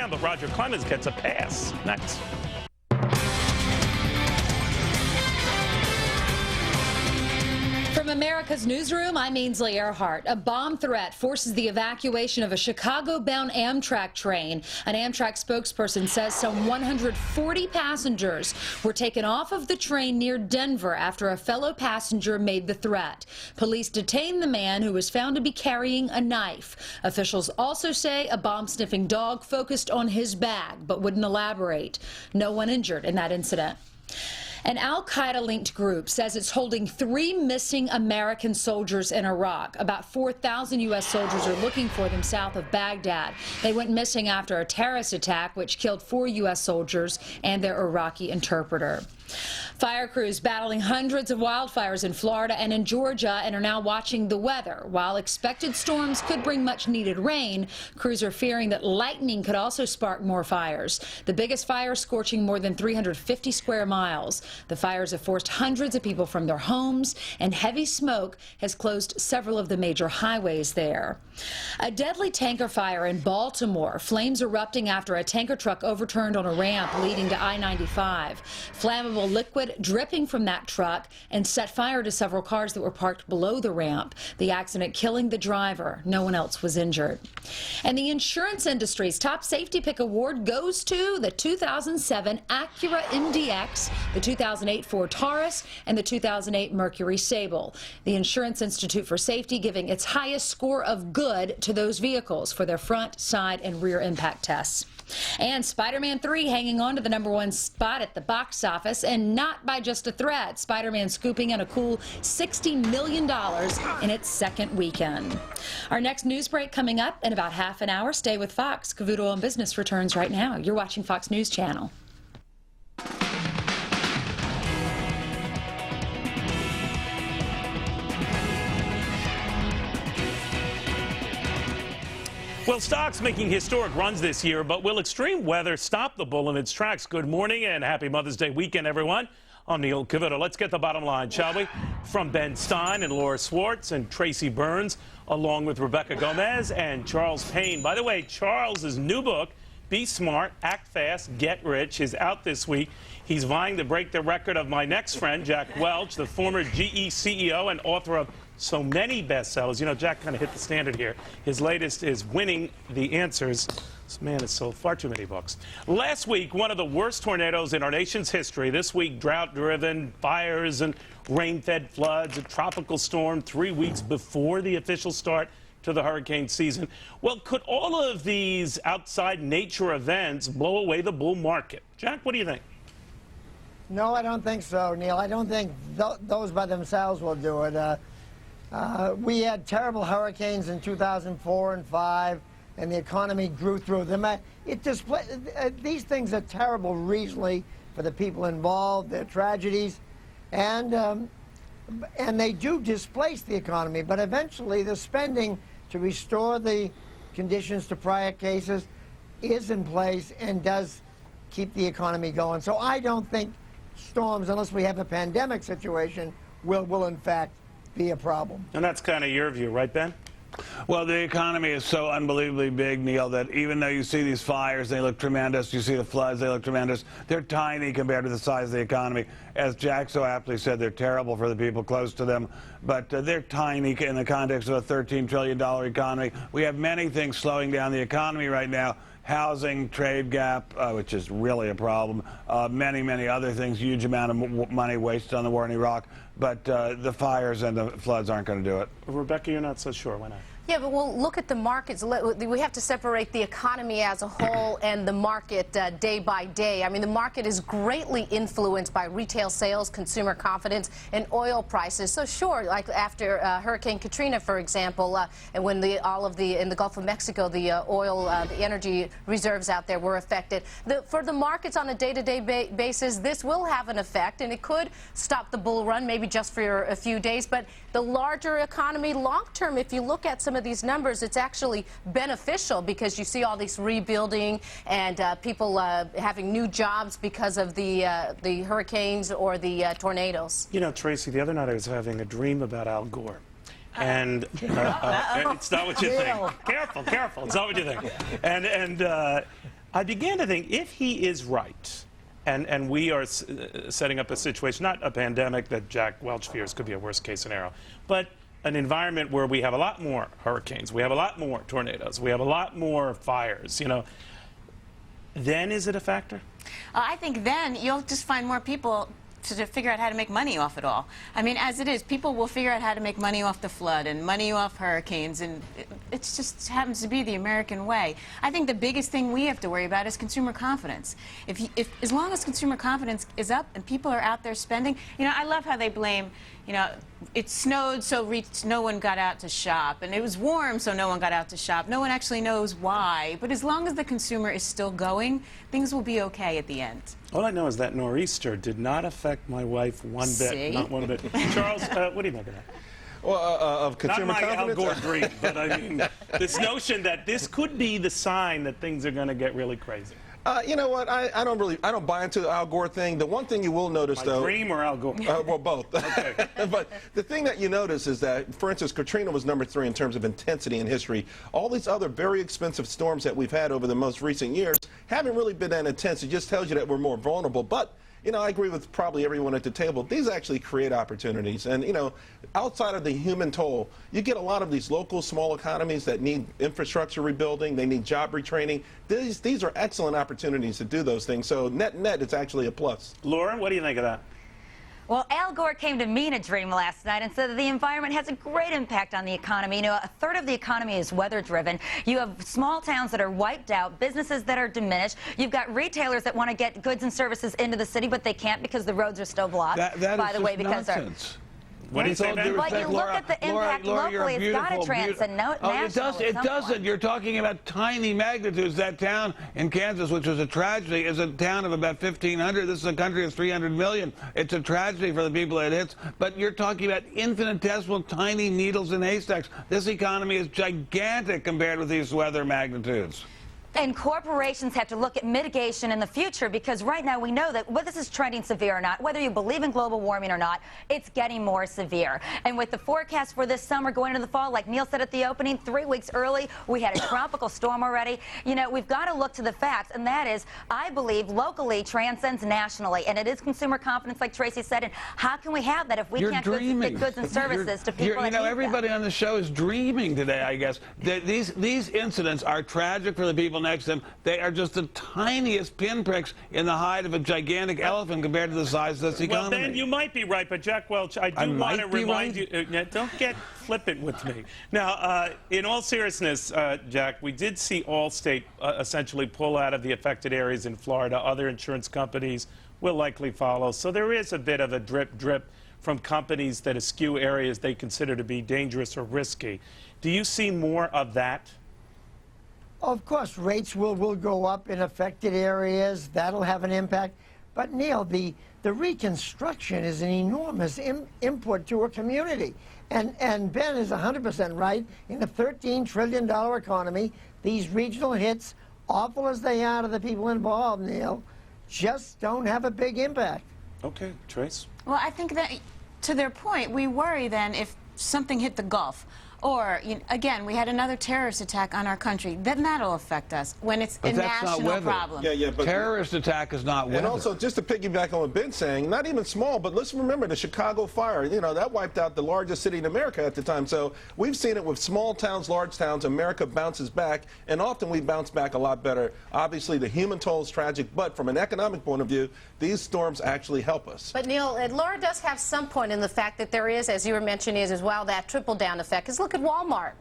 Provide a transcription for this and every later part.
but Roger Clemens gets a pass. Next. From America's newsroom, I'm Ainsley Earhart. A bomb threat forces the evacuation of a Chicago-bound Amtrak train. An Amtrak spokesperson says some 140 passengers were taken off of the train near Denver after a fellow passenger made the threat. Police detained the man, who was found to be carrying a knife. Officials also say a bomb-sniffing dog focused on his bag, but wouldn't elaborate. No one injured in that incident. An al-Qaeda-linked group says it's holding 3 missing American soldiers in Iraq. About 4,000 U.S. soldiers are looking for them south of Baghdad. They went missing after a terrorist attack which killed 4 U.S. soldiers and their Iraqi interpreter. Fire crews battling hundreds of wildfires in Florida and in Georgia and are now watching the weather. While expected storms could bring much-needed rain, crews are fearing that lightning could also spark more fires. The biggest fire scorching more than 350 square miles. The fires have forced hundreds of people from their homes, and heavy smoke has closed several of the major highways there. A deadly tanker fire in Baltimore. Flames erupting after a tanker truck overturned on a ramp leading to I-95. Flammable liquid dripping from that truck and set fire to several cars that were parked below the ramp. The accident killing the driver. No one else was injured. And the insurance industry's top safety pick award goes to the 2007 Acura MDX, the 2008 Ford Taurus, and the 2008 Mercury Sable. The Insurance Institute for Safety giving its highest score of good to those vehicles for their front, side, and rear impact tests. And Spider-Man 3 hanging on to the #1 spot at the box office, and not by just a thread. Spider-Man scooping in a cool $60 million in its second weekend. Our next news break coming up in about half an hour. Stay with Fox. Cavuto on Business returns right now. You're watching Fox News Channel. Well, stocks making historic runs this year, but will extreme weather stop the bull in its tracks? Good morning and happy Mother's Day weekend, everyone. I'm Neil Cavuto. Let's get the bottom line, shall we? From Ben Stein and Laura Swartz and Tracy Burns, along with Rebecca Gomez and Charles Payne. By the way, Charles's new book, Be Smart, Act Fast, Get Rich, is out this week. He's vying to break the record of my next friend, Jack Welch, the former GE CEO and author of so many bestsellers. You know, Jack kind of hit the standard here. His latest is Winning the Answers. This man has sold far too many books. Last week, one of the worst tornadoes in our nation's history. This week, drought-driven fires and rain-fed floods, a tropical storm 3 weeks before the official start to the hurricane season. Well, could all of these outside nature events blow away the bull market? Jack, what do you think? No, I don't think so, Neil. I don't think those by themselves will do it. We had terrible hurricanes in 2004 and 5, and the economy grew through them. These things are terrible regionally for the people involved. They're tragedies, and they do displace the economy. But eventually, the spending to restore the conditions to prior cases is in place and does keep the economy going. So I don't think storms, unless we have a pandemic situation, will in fact be a problem. And that's kind of your view, right, Ben? Well, the economy is so unbelievably big, Neil, that even though you see these fires, they look tremendous, you see the floods, they look tremendous, they're tiny compared to the size of the economy. As Jack so aptly said, they're terrible for the people close to them, but they're tiny in the context of a $13 trillion economy. We have many things slowing down the economy right now. Housing, trade gap, which is really a problem, many other things, huge amount of money wasted on the war in Iraq, but the fires and the floods aren't going to do it. Rebecca, you're not so sure. Why not? Yeah, but we'll look at the markets. We have to separate the economy as a whole and the market day by day. I mean, the market is greatly influenced by retail sales, consumer confidence, and oil prices. So sure, like after Hurricane Katrina, for example, and when in the Gulf of Mexico, the oil, the energy reserves out there were affected. For the markets on a day-to-day basis, this will have an effect, and it could stop the bull run, maybe just for a few days. But the larger economy, long-term, if you look at some of these numbers, it's actually beneficial because you see all this rebuilding and people having new jobs because of the hurricanes or the tornadoes. You know, Tracy, the other night I was having a dream about Al Gore. And it's not what you think. Careful, careful. It's not what you think. And I began to think, if he is right, and we are setting up a situation, not a pandemic that Jack Welch fears could be a worst-case scenario, but an environment where we have a lot more hurricanes, we have a lot more tornadoes, we have a lot more fires, then is it a factor? I think then you'll just find more people to figure out how to make money off it all. I mean, as it is, people will figure out how to make money off the flood and money off hurricanes, and it just happens to be the American way. I think the biggest thing we have to worry about is consumer confidence. As long as consumer confidence is up and people are out there spending, I love how they blame, it snowed, so no one got out to shop, and it was warm, so no one got out to shop. No one actually knows why, but as long as the consumer is still going, things will be okay at the end. All I know is that nor'easter did not affect my wife one bit, See? not one bit. Charles, what do you make of that? Well, of consumer not my confidence. Al Gore dream, but I mean, this notion that this could be the sign that things are going to get really crazy. You know what? I don't buy into the Al Gore thing. The one thing you will notice, though. Dream or Al Gore? Well, both. Okay. But the thing that you notice is that, for instance, Katrina was #3 in terms of intensity in history. All these other very expensive storms that we've had over the most recent years haven't really been that intense. It just tells you that we're more vulnerable. But I agree with probably everyone at the table. These actually create opportunities. And, outside of the human toll, you get a lot of these local small economies that need infrastructure rebuilding. They need job retraining. These are excellent opportunities to do those things. So net, it's actually a plus. Laura, what do you think of that? Well, Al Gore came to me in a dream last night and said that the environment has a great impact on the economy. A third of the economy is weather-driven. You have small towns that are wiped out, businesses that are diminished. You've got retailers that want to get goods and services into the city, but they can't because the roads are still blocked. By the way, because nonsense. What do you say, Ben? But you look at the impact locally, it's got to transcend nationally. It doesn't. You're talking about tiny magnitudes. That town in Kansas, which was a tragedy, is a town of about 1,500. This is a country of 300 million. It's a tragedy for the people it hits. But you're talking about infinitesimal, tiny needles in haystacks. This economy is gigantic compared with these weather magnitudes. And corporations have to look at mitigation in the future, because right now we know that whether this is trending severe or not, whether you believe in global warming or not, it's getting more severe. And with the forecast for this summer going into the fall, like Neil said at the opening, 3 weeks early, we had a tropical storm already. We've got to look to the facts, and that is, I believe, locally transcends nationally. And it is consumer confidence, like Tracy said. And how can we have that if we can't get goods and services to people that need everybody them? On the show is dreaming today, I guess. These incidents are tragic for the people next to them. They are just the tiniest pinpricks in the hide of a gigantic elephant compared to the size of this economy. Well, Ben, you might be right, but Jack Welch, I do want to remind you, don't get flippant with me. Now, in all seriousness, Jack, we did see Allstate essentially pull out of the affected areas in Florida. Other insurance companies will likely follow. So there is a bit of a drip from companies that eschew areas they consider to be dangerous or risky. Do you see more of that? Of course, rates will go up in affected areas. That'll have an impact. But, Neil, the reconstruction is an enormous input to a community. And Ben is 100% right. In a $13 trillion economy, these regional hits, awful as they are to the people involved, Neil, just don't have a big impact. Okay, Trace? Well, I think that, to their point, we worry then if something hit the Gulf. Or, again, we had another terrorist attack on our country. Then that'll affect us when it's a national problem. Yeah, but terrorist attack is not weather. And also, just to piggyback on what Ben's saying, not even small, but let's remember the Chicago fire. That wiped out the largest city in America at the time. So we've seen it with small towns, large towns. America bounces back, and often we bounce back a lot better. Obviously, the human toll is tragic, but from an economic point of view, these storms actually help us. But, Neil, Laura does have some point in the fact that there is, as you were mentioning, as well, that trickle-down effect. Because look at Walmart.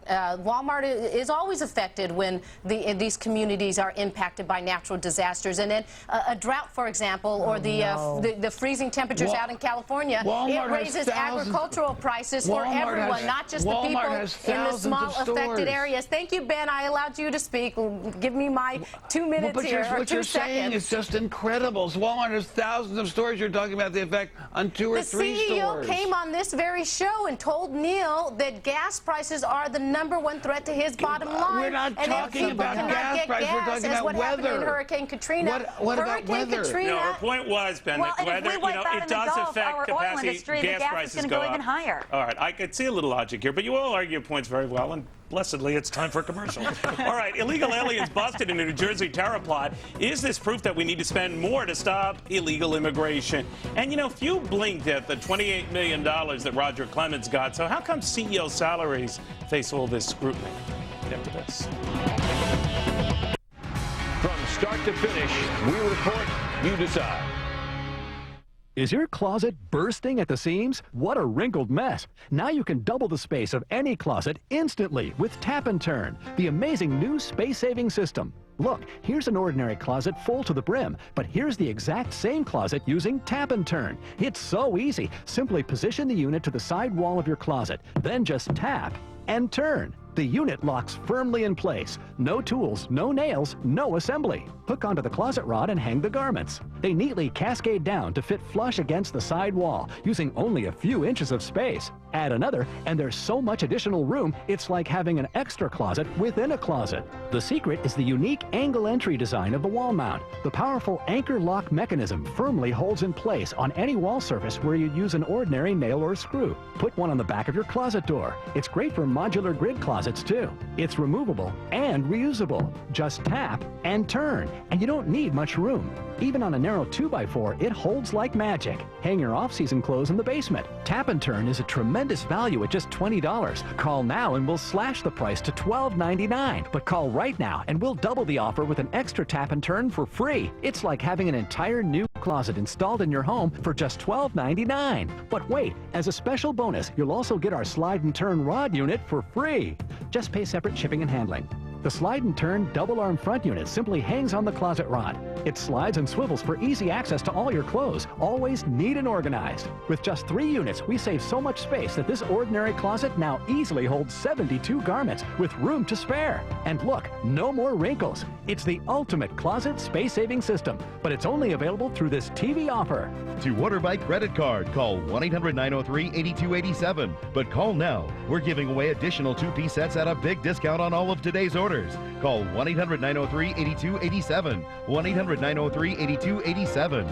Walmart is always affected when these communities are impacted by natural disasters. And then a drought, for example, or the freezing temperatures out in California, it raises agricultural prices for everyone, not just the people in the small affected areas. Thank you, Ben. I allowed you to speak. Give me my 2 minutes here, or 2 seconds. What you're saying is just incredible. Walmart has thousands of stores. You're talking about the effect on 2 or 3 stores. The CEO came on this very show and told Neil that gas prices are the #1 threat to his bottom line. We're not talking about gas prices. We're talking about weather. In Hurricane Katrina. What about weather? Katrina, No, her point was, Ben, well, that weather, it does affect capacity. Industry, gas prices go even higher. All right, I could see a little logic here, but you all argue your points very well, and Blessedly, it's time for a commercial. All right, illegal aliens busted in a New Jersey terror plot. Is this proof that we need to spend more to stop illegal immigration? And, you know, few blinked at the $28 million that Roger Clemens got. So how come CEO salaries face all this scrutiny? Right after this. From start to finish, we report, you decide. Is your closet bursting at the seams? What a wrinkled mess. Now you can double the space of any closet instantly with Tap and Turn, the amazing new space-saving system. Look, here's an ordinary closet full to the brim, but here's the exact same closet using Tap and Turn. It's so easy. Simply position the unit to the side wall of your closet, then just tap and turn. The unit locks firmly in place. No tools, no nails, no assembly. Hook onto the closet rod and hang the garments. They neatly cascade down to fit flush against the side wall, using only a few inches of space. Add another, and there's so much additional room, it's like having an extra closet within a closet. The secret is the unique angle entry design of the wall mount. The powerful anchor lock mechanism firmly holds in place on any wall surface where you'd use an ordinary nail or screw. Put one on the back of your closet door. It's great for modular grid closets too. It's removable and reusable. Just tap and turn, and you don't need much room. Even on a narrow 2x4, it holds like magic. Hang your off-season clothes in the basement. Tap and Turn is a tremendous value at just $20. Call now and we'll slash the price to $12.99. But call right now and we'll double the offer with an extra Tap and Turn for free. It's like having an entire new closet installed in your home for just $12.99. But wait, as a special bonus, you'll also get our Slide and Turn rod unit for free. Just pay separate shipping and handling. The Slide and Turn double-arm front unit simply hangs on the closet rod. It slides and swivels for easy access to all your clothes, always neat and organized. With just 3 units, we save so much space that this ordinary closet now easily holds 72 garments with room to spare. And look, no more wrinkles. It's the ultimate closet space-saving system, but it's only available through this TV offer. To order by credit card, call 1-800-903-8287. But call now. We're giving away additional 2-piece sets at a big discount on all of today's orders. Call 1-800-903-8287. 1-800-903-8287.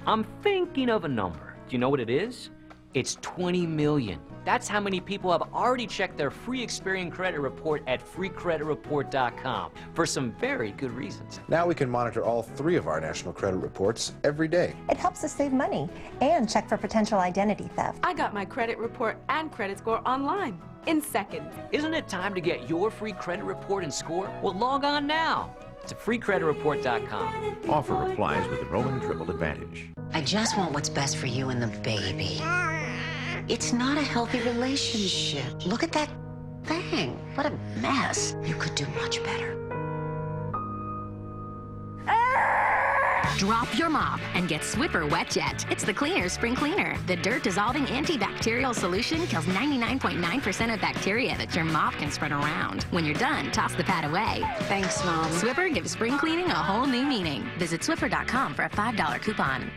I'm thinking of a number. Do you know what it is? It's 20 million. That's how many people have already checked their free Experian credit report at freecreditreport.com for some very good reasons. Now we can monitor all 3 of our national credit reports every day. It helps us save money and check for potential identity theft. I got my credit report and credit score online in seconds. Isn't it time to get your free credit report and score? Well, log on now to freecreditreport.com. Offer applies with enrollment triple advantage. I just want what's best for you and the baby. It's not a healthy relationship. Look at that thing. What a mess. You could do much better. Drop your mop and get Swiffer Wet Jet. It's the cleaner spring cleaner. The dirt-dissolving antibacterial solution kills 99.9% of bacteria that your mop can spread around. When you're done, toss the pad away. Thanks, Mom. Swiffer gives spring cleaning a whole new meaning. Visit Swiffer.com for a $5 coupon.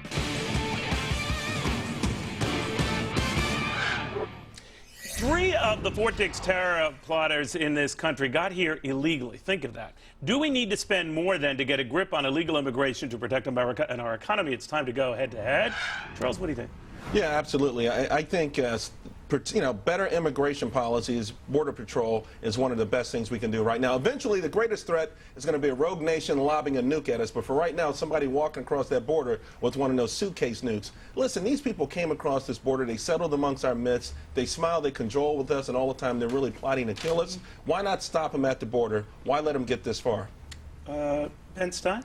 Three of the Fort Dix terror plotters in this country got here illegally. Think of that. Do we need to spend more then to get a grip on illegal immigration to protect America and our economy? It's time to go head-to-head. Charles, what do you think? Yeah, absolutely. I think better immigration policies, Border Patrol is one of the best things we can do right now. Eventually, the greatest threat is going to be a rogue nation lobbing a nuke at us. But for right now, somebody walking across that border with one of those suitcase nukes. Listen, these people came across this border. They settled amongst our midst. They smile. They cajole with us. And all the time, they're really plotting to kill us. Why not stop them at the border? Why let them get this far? Ben Stein?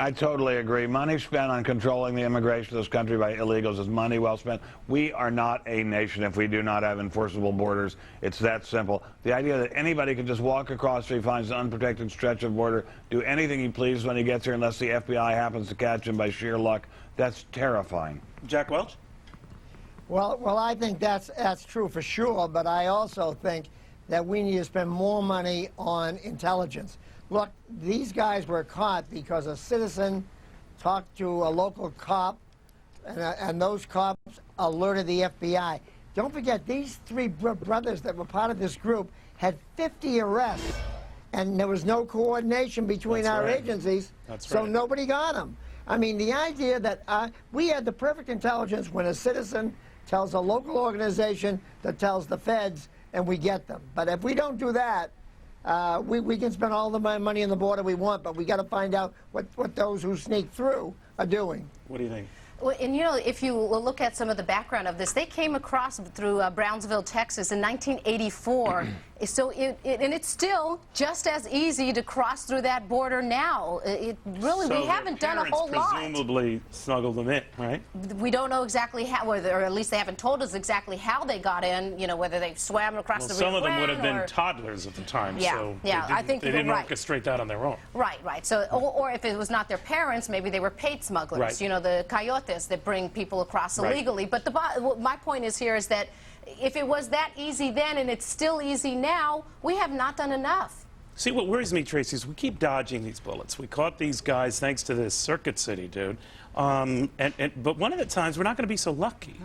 I totally agree. Money spent on controlling the immigration of this country by illegals is money well spent. We are not a nation if we do not have enforceable borders. It's that simple. The idea that anybody can just walk across if he finds an unprotected stretch of border, do anything he pleases when he gets here unless the FBI happens to catch him by sheer luck, that's terrifying. Jack Welch? Well, I think that's true for sure, but I also think that we need to spend more money on intelligence. Look, these guys were caught because a citizen talked to a local cop, and those cops alerted the FBI. Don't forget, these 3 brothers that were part of this group had 50 arrests, and there was no coordination between our agencies, so nobody got them. I mean, the idea that we had the perfect intelligence when a citizen tells a local organization that tells the feds, and we get them. But if we don't do that, we can spend all the money on the border we want, but we got to find out what those who sneak through are doing. What do you think? Well, and you know, if you look at some of the background of this, they came across through Brownsville, Texas in 1984. So it's still just as easy to cross through that border now. We haven't done a whole lot. Presumably smuggled them in, right? We don't know exactly how, or at least they haven't told us exactly how they got in. You know, whether they swam across the river. Some of them would have been toddlers at the time. Yeah, so I think they didn't orchestrate that on their own. Right. So, or if it was not their parents, maybe they were paid smugglers. Right. You know, the coyotes that bring people across illegally. But my point is that if it was that easy then and it's still easy now, we have not done enough. See, what worries me, Tracy, is we keep dodging these bullets. We caught these guys thanks to this Circuit City dude. But one of the times we're not going to be so lucky.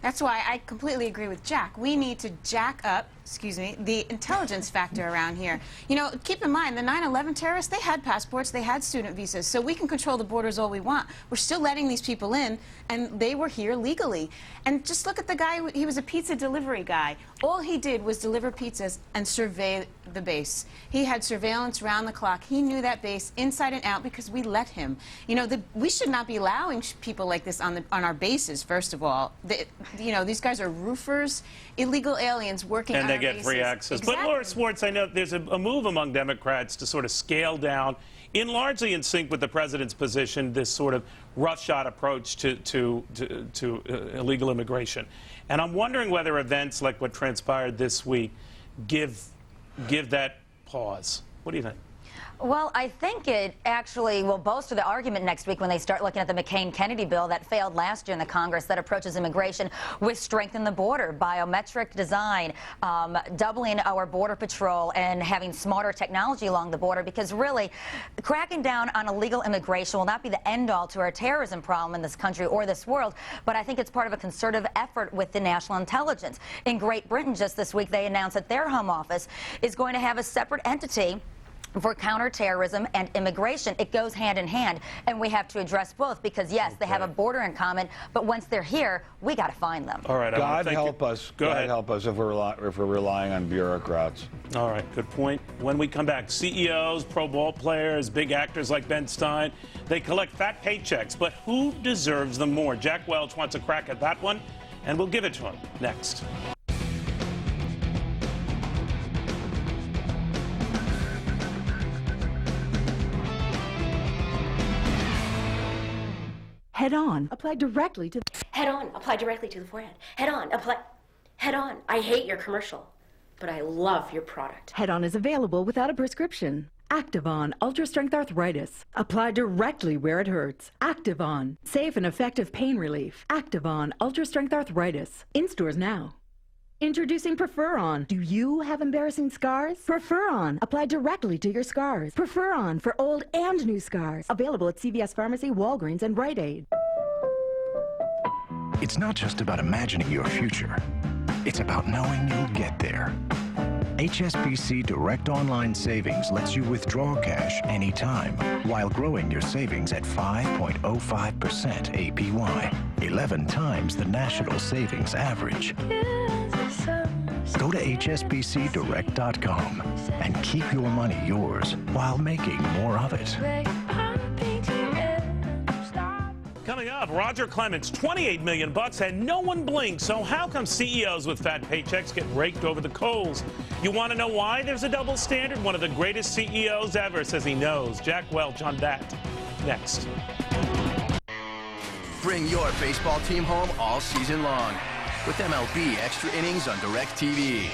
That's why I completely agree with Jack. We need to jack up, the intelligence factor around here. You know, keep in mind, the 9/11 terrorists, they had passports, they had student visas, so we can control the borders all we want. We're still letting these people in, and they were here legally. And just look at the guy, he was a pizza delivery guy. All he did was deliver pizzas and survey the base. He had surveillance round the clock. He knew that base inside and out because we let him. You know, we should not be allowing people like this on our bases, first of all. You know, these guys are roofers, illegal aliens working on our bases. And they get free access. Exactly. But Laura Swartz, I know there's a move among Democrats to sort of scale down, largely in sync with the president's position, this sort of roughshod approach to illegal immigration. And I'm wondering whether events like what transpired this week give that pause. What do you think? Well, I think it actually will bolster the argument next week when they start looking at the McCain-Kennedy bill that failed last year in the Congress that approaches immigration with strengthen the border, biometric design, doubling our border patrol, and having smarter technology along the border, because really cracking down on illegal immigration will not be the end-all to our terrorism problem in this country or this world, but I think it's part of a concerted effort with the national intelligence. In Great Britain just this week, they announced that their Home Office is going to have a separate entity for counterterrorism and immigration. It goes hand in hand, and we have to address both because, yes, they have a border in common, but once they're here, we got to find them. All right. God help us. God help us if we're relying on bureaucrats. All right. Good point. When we come back, CEOs, pro ball players, big actors like Ben Stein, they collect fat paychecks, but who deserves them more? Jack Welch wants a crack at that one, and we'll give it to him next. Head on, apply directly to Head on, apply directly to the forehead. Head on, apply. Head on, I hate your commercial, but I love your product. Head on is available without a prescription. Activon Ultra Strength Arthritis. Apply directly where it hurts. Activon, safe and effective pain relief. Activon Ultra Strength Arthritis. In stores now. Introducing Prefer-On. Do you have embarrassing scars? Prefer-On. Apply directly to your scars. Prefer-On for old and new scars. Available at CVS Pharmacy, Walgreens, and Rite Aid. It's not just about imagining your future. It's about knowing you'll get there. HSBC Direct Online Savings lets you withdraw cash anytime while growing your savings at 5.05% APY, 11 times the national savings average. Go to hsbcdirect.com and keep your money yours while making more of it. Coming up, Roger Clemens, $28 million and no one blinks. So how come CEOs with fat paychecks get raked over the coals? You want to know why there's a double standard? One of the greatest CEOs ever says he knows. Jack Welch on that. Next. Bring your baseball team home all season long with MLB Extra Innings on DirecTV.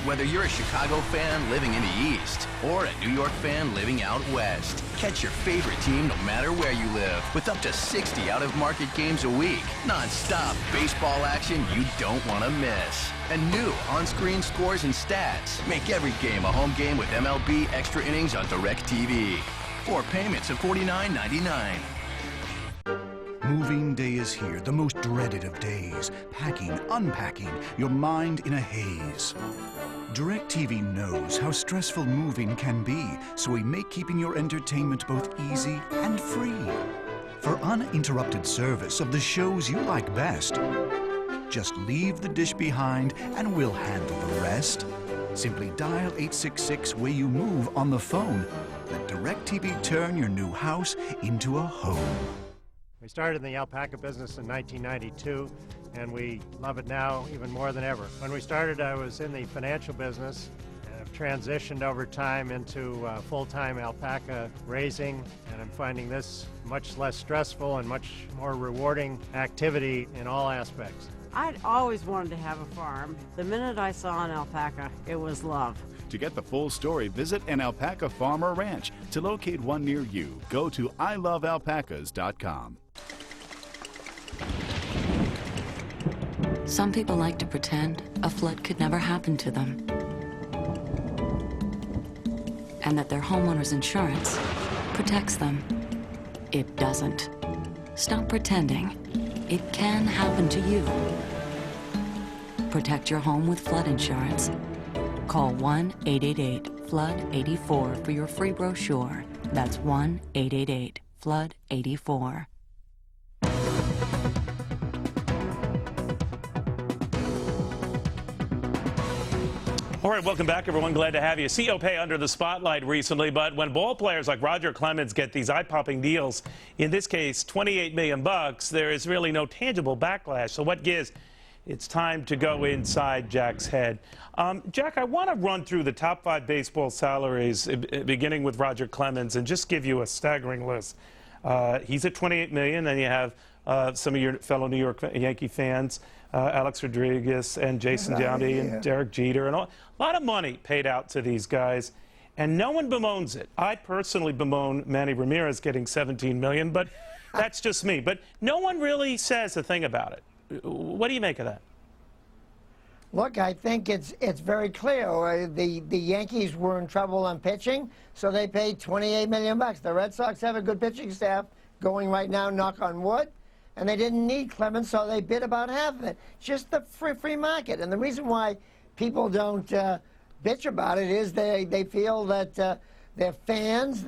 Whether you're a Chicago fan living in the East or a New York fan living out West, catch your favorite team no matter where you live with up to 60 out-of-market games a week. Non-stop baseball action you don't want to miss. And new on-screen scores and stats. Make every game a home game with MLB Extra Innings on DirecTV. 4 payments of $49.99. Moving day is here, the most dreaded of days. Packing, unpacking, your mind in a haze. DirecTV knows how stressful moving can be, so we make keeping your entertainment both easy and free. For uninterrupted service of the shows you like best, Just leave the dish behind and we'll handle the rest. Simply dial 866 where you move on the phone. Let DirecTV turn your new house into a home. We started in the alpaca business in 1992, and we love it now even more than ever. When we started, I was in the financial business, and I've transitioned over time into full-time alpaca raising, and I'm finding this much less stressful and much more rewarding activity in all aspects. I'd always wanted to have a farm. The minute I saw an alpaca, it was love. To get the full story, visit an alpaca farm or ranch. To locate one near you, go to ilovealpacas.com. Some people like to pretend a flood could never happen to them, and that their homeowner's insurance protects them. It doesn't. Stop pretending. It can happen to you. Protect your home with flood insurance. Call 1-888-FLOOD-84 for your free brochure. That's 1-888-FLOOD-84. All right, welcome back, everyone. Glad to have you. COP under the spotlight recently, but when ball players like Roger Clemens get these eye-popping deals, in this case, $28 million, there is really no tangible backlash. So what gives? It's time to go inside Jack's head. Jack, I want to run through the top 5 baseball salaries, beginning with Roger Clemens, and just give you a staggering list. He's at $28 million, then you have some of your fellow New York Yankee fans, Alex Rodriguez and Jason Downey and Derek Jeter, and a lot of money paid out to these guys, and no one bemoans it. I personally bemoan Manny Ramirez getting $17 million, but that's just me. But no one really says a thing about it. What do you make of that? Look, I think it's very clear. The Yankees were in trouble on pitching, so they paid $28 million. The Red Sox have a good pitching staff going right now, knock on wood, and they didn't need Clemens, so they bid about half of it. Just the free market. And the reason why people don't bitch about it is they feel that they're fans,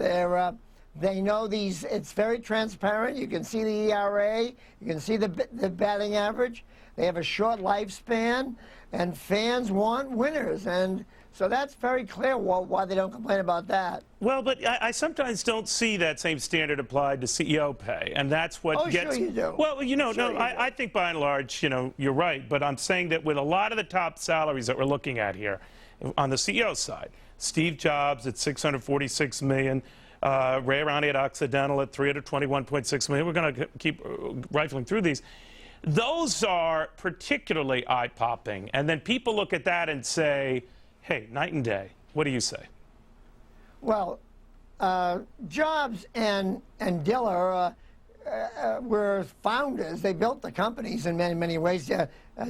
they know these, it's very transparent. You can see the ERA, you can see the batting average. They have a short lifespan, and fans want winners. And so that's very clear why they don't complain about that. Well, but I sometimes don't see that same standard applied to CEO pay, and that's what gets... Sure you do. Well, you know, I think by and large, you know, you're right, but I'm saying that with a lot of the top salaries that we're looking at here, on the CEO side, Steve Jobs at $646 million, Ray Ronnie at Occidental at $321.6 million. We're going to keep rifling through these. Those are particularly eye-popping, and then people look at that and say, hey, night and day. What do you say? Well, Jobs and Diller were founders. They built the companies in many ways.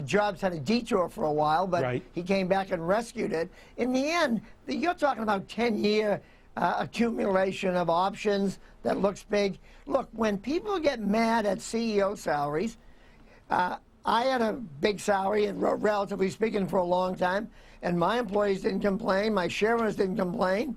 Jobs had a detour for a while, but he came back and rescued it. In the end, you're talking about 10-year accumulation of options that looks big. Look, when people get mad at CEO salaries, I had a big salary, and relatively speaking, for a long time, and my employees didn't complain, my shareholders didn't complain.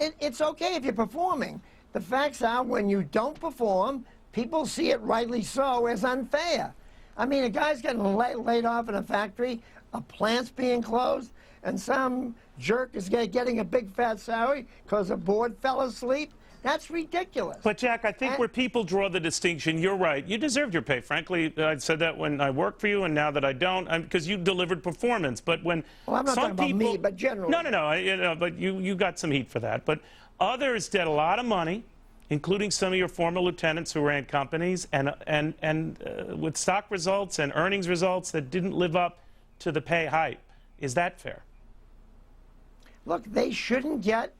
It's okay if you're performing. The facts are, when you don't perform, people see it, rightly so, as unfair. I mean, a guy's getting laid off in a factory, a plant's being closed, and some jerk is getting a big fat salary because a board fell asleep. That's ridiculous. But, Jack, I think where people draw the distinction, you're right. You deserved your pay. Frankly, I said that when I worked for you, and now that I don't, because you delivered performance. But when I'm not talking about me, but generally. No. But you got some heat for that. But others did a lot of money, including some of your former lieutenants who ran companies, and with stock results and earnings results that didn't live up to the pay hype. Is that fair? Look, they shouldn't get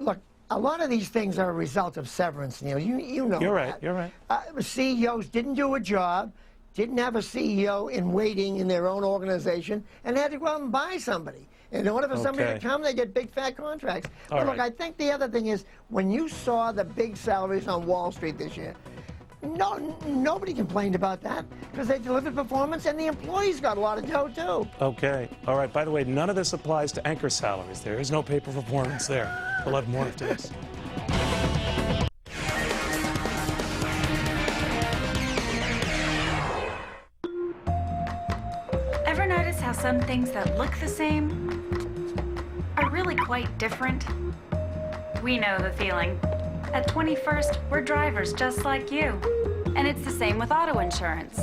look. A lot of these things are a result of severance, Neil. You know You're that. right. You're right. CEOs didn't do a job, didn't have a CEO in waiting in their own organization, and had to go out and buy somebody. In order for somebody to come, they get big fat contracts. But look, I think the other thing is, when you saw the big salaries on Wall Street this year, nobody complained about that because they delivered performance, and the employees got a lot of dough too. Okay. All right. By the way, none of this applies to anchor salaries. There is no pay for performance there. We'll have more after this. some things that look the same are really quite different? We know the feeling. At 21st, we're drivers just like you. And it's the same with auto insurance.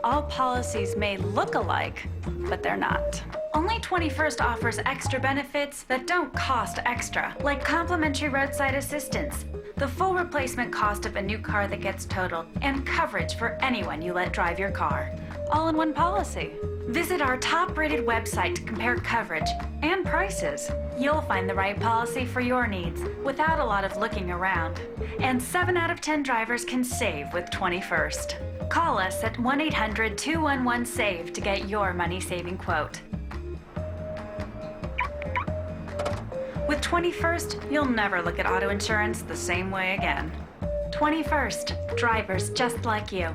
All policies may look alike, but they're not. Only 21st offers extra benefits that don't cost extra, like complimentary roadside assistance, the full replacement cost of a new car that gets totaled, and coverage for anyone you let drive your car. All in one policy. Visit our top-rated website to compare coverage and prices. You'll find the right policy for your needs without a lot of looking around. And 7 out of 10 drivers can save with 21st. Call us at 1-800-211-SAVE to get your money-saving quote. With 21st, you'll never look at auto insurance the same way again. 21st, drivers just like you.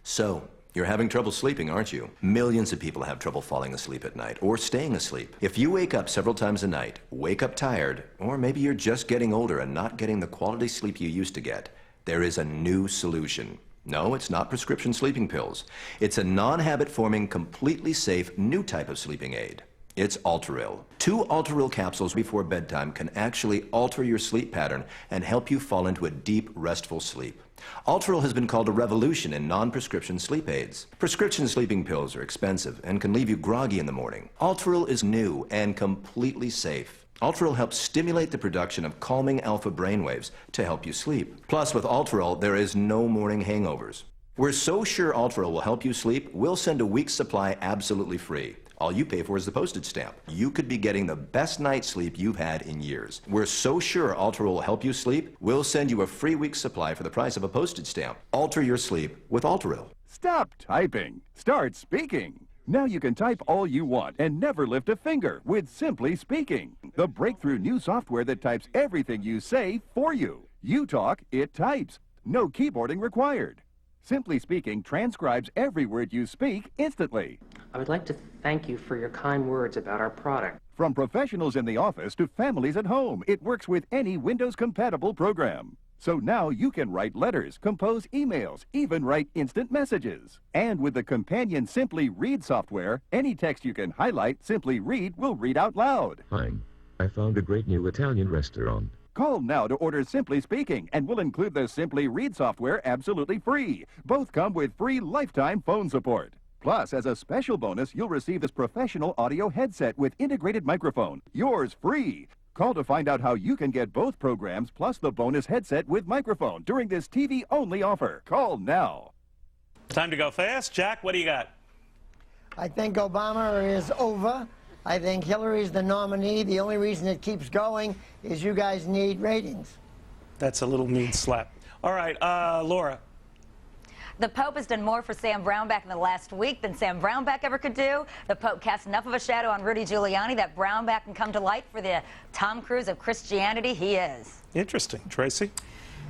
So, you're having trouble sleeping, aren't you? Millions of people have trouble falling asleep at night or staying asleep. If you wake up several times a night, wake up tired, or maybe you're just getting older and not getting the quality sleep you used to get, there is a new solution. No, it's not prescription sleeping pills. It's a non-habit-forming, completely safe, new type of sleeping aid. It's Ultraril. 2 Ultraril capsules before bedtime can actually alter your sleep pattern and help you fall into a deep, restful sleep. Ultraril has been called a revolution in non-prescription sleep aids. Prescription sleeping pills are expensive and can leave you groggy in the morning. Ultraril is new and completely safe. Ultraril helps stimulate the production of calming alpha brainwaves to help you sleep. Plus, with Ultraril, there is no morning hangovers. We're so sure Ultraril will help you sleep, we'll send a week's supply absolutely free. All you pay for is the postage stamp. You could be getting the best night's sleep you've had in years. We're so sure Ultraril will help you sleep, we'll send you a free week's supply for the price of a postage stamp. Alter your sleep with Ultraril. Stop typing. Start speaking. Now you can type all you want and never lift a finger with Simply Speaking, the breakthrough new software that types everything you say for you. You talk, it types. No keyboarding required. Simply Speaking transcribes every word you speak instantly. I would like to thank you for your kind words about our product. From professionals in the office to families at home, it works with any Windows-compatible program. So now you can write letters, compose emails, even write instant messages. And with the companion Simply Read software, any text you can highlight, Simply Read will read out loud. Fine. I found a great new Italian restaurant. Call now to order Simply Speaking, and we'll include the Simply Read software absolutely free. Both come with free lifetime phone support. Plus, as a special bonus, you'll receive this professional audio headset with integrated microphone. Yours free. Call to find out how you can get both programs plus the bonus headset with microphone during this TV-only offer. Call now. Time to go fast. Jack, what do you got? I think Obama is over. I think Hillary's the nominee. The only reason it keeps going is you guys need ratings. That's a little mean slap. All right, Laura. The Pope has done more for Sam Brownback in the last week than Sam Brownback ever could do. The Pope cast enough of a shadow on Rudy Giuliani that Brownback can come to light for the Tom Cruise of Christianity he is. Interesting. Tracy?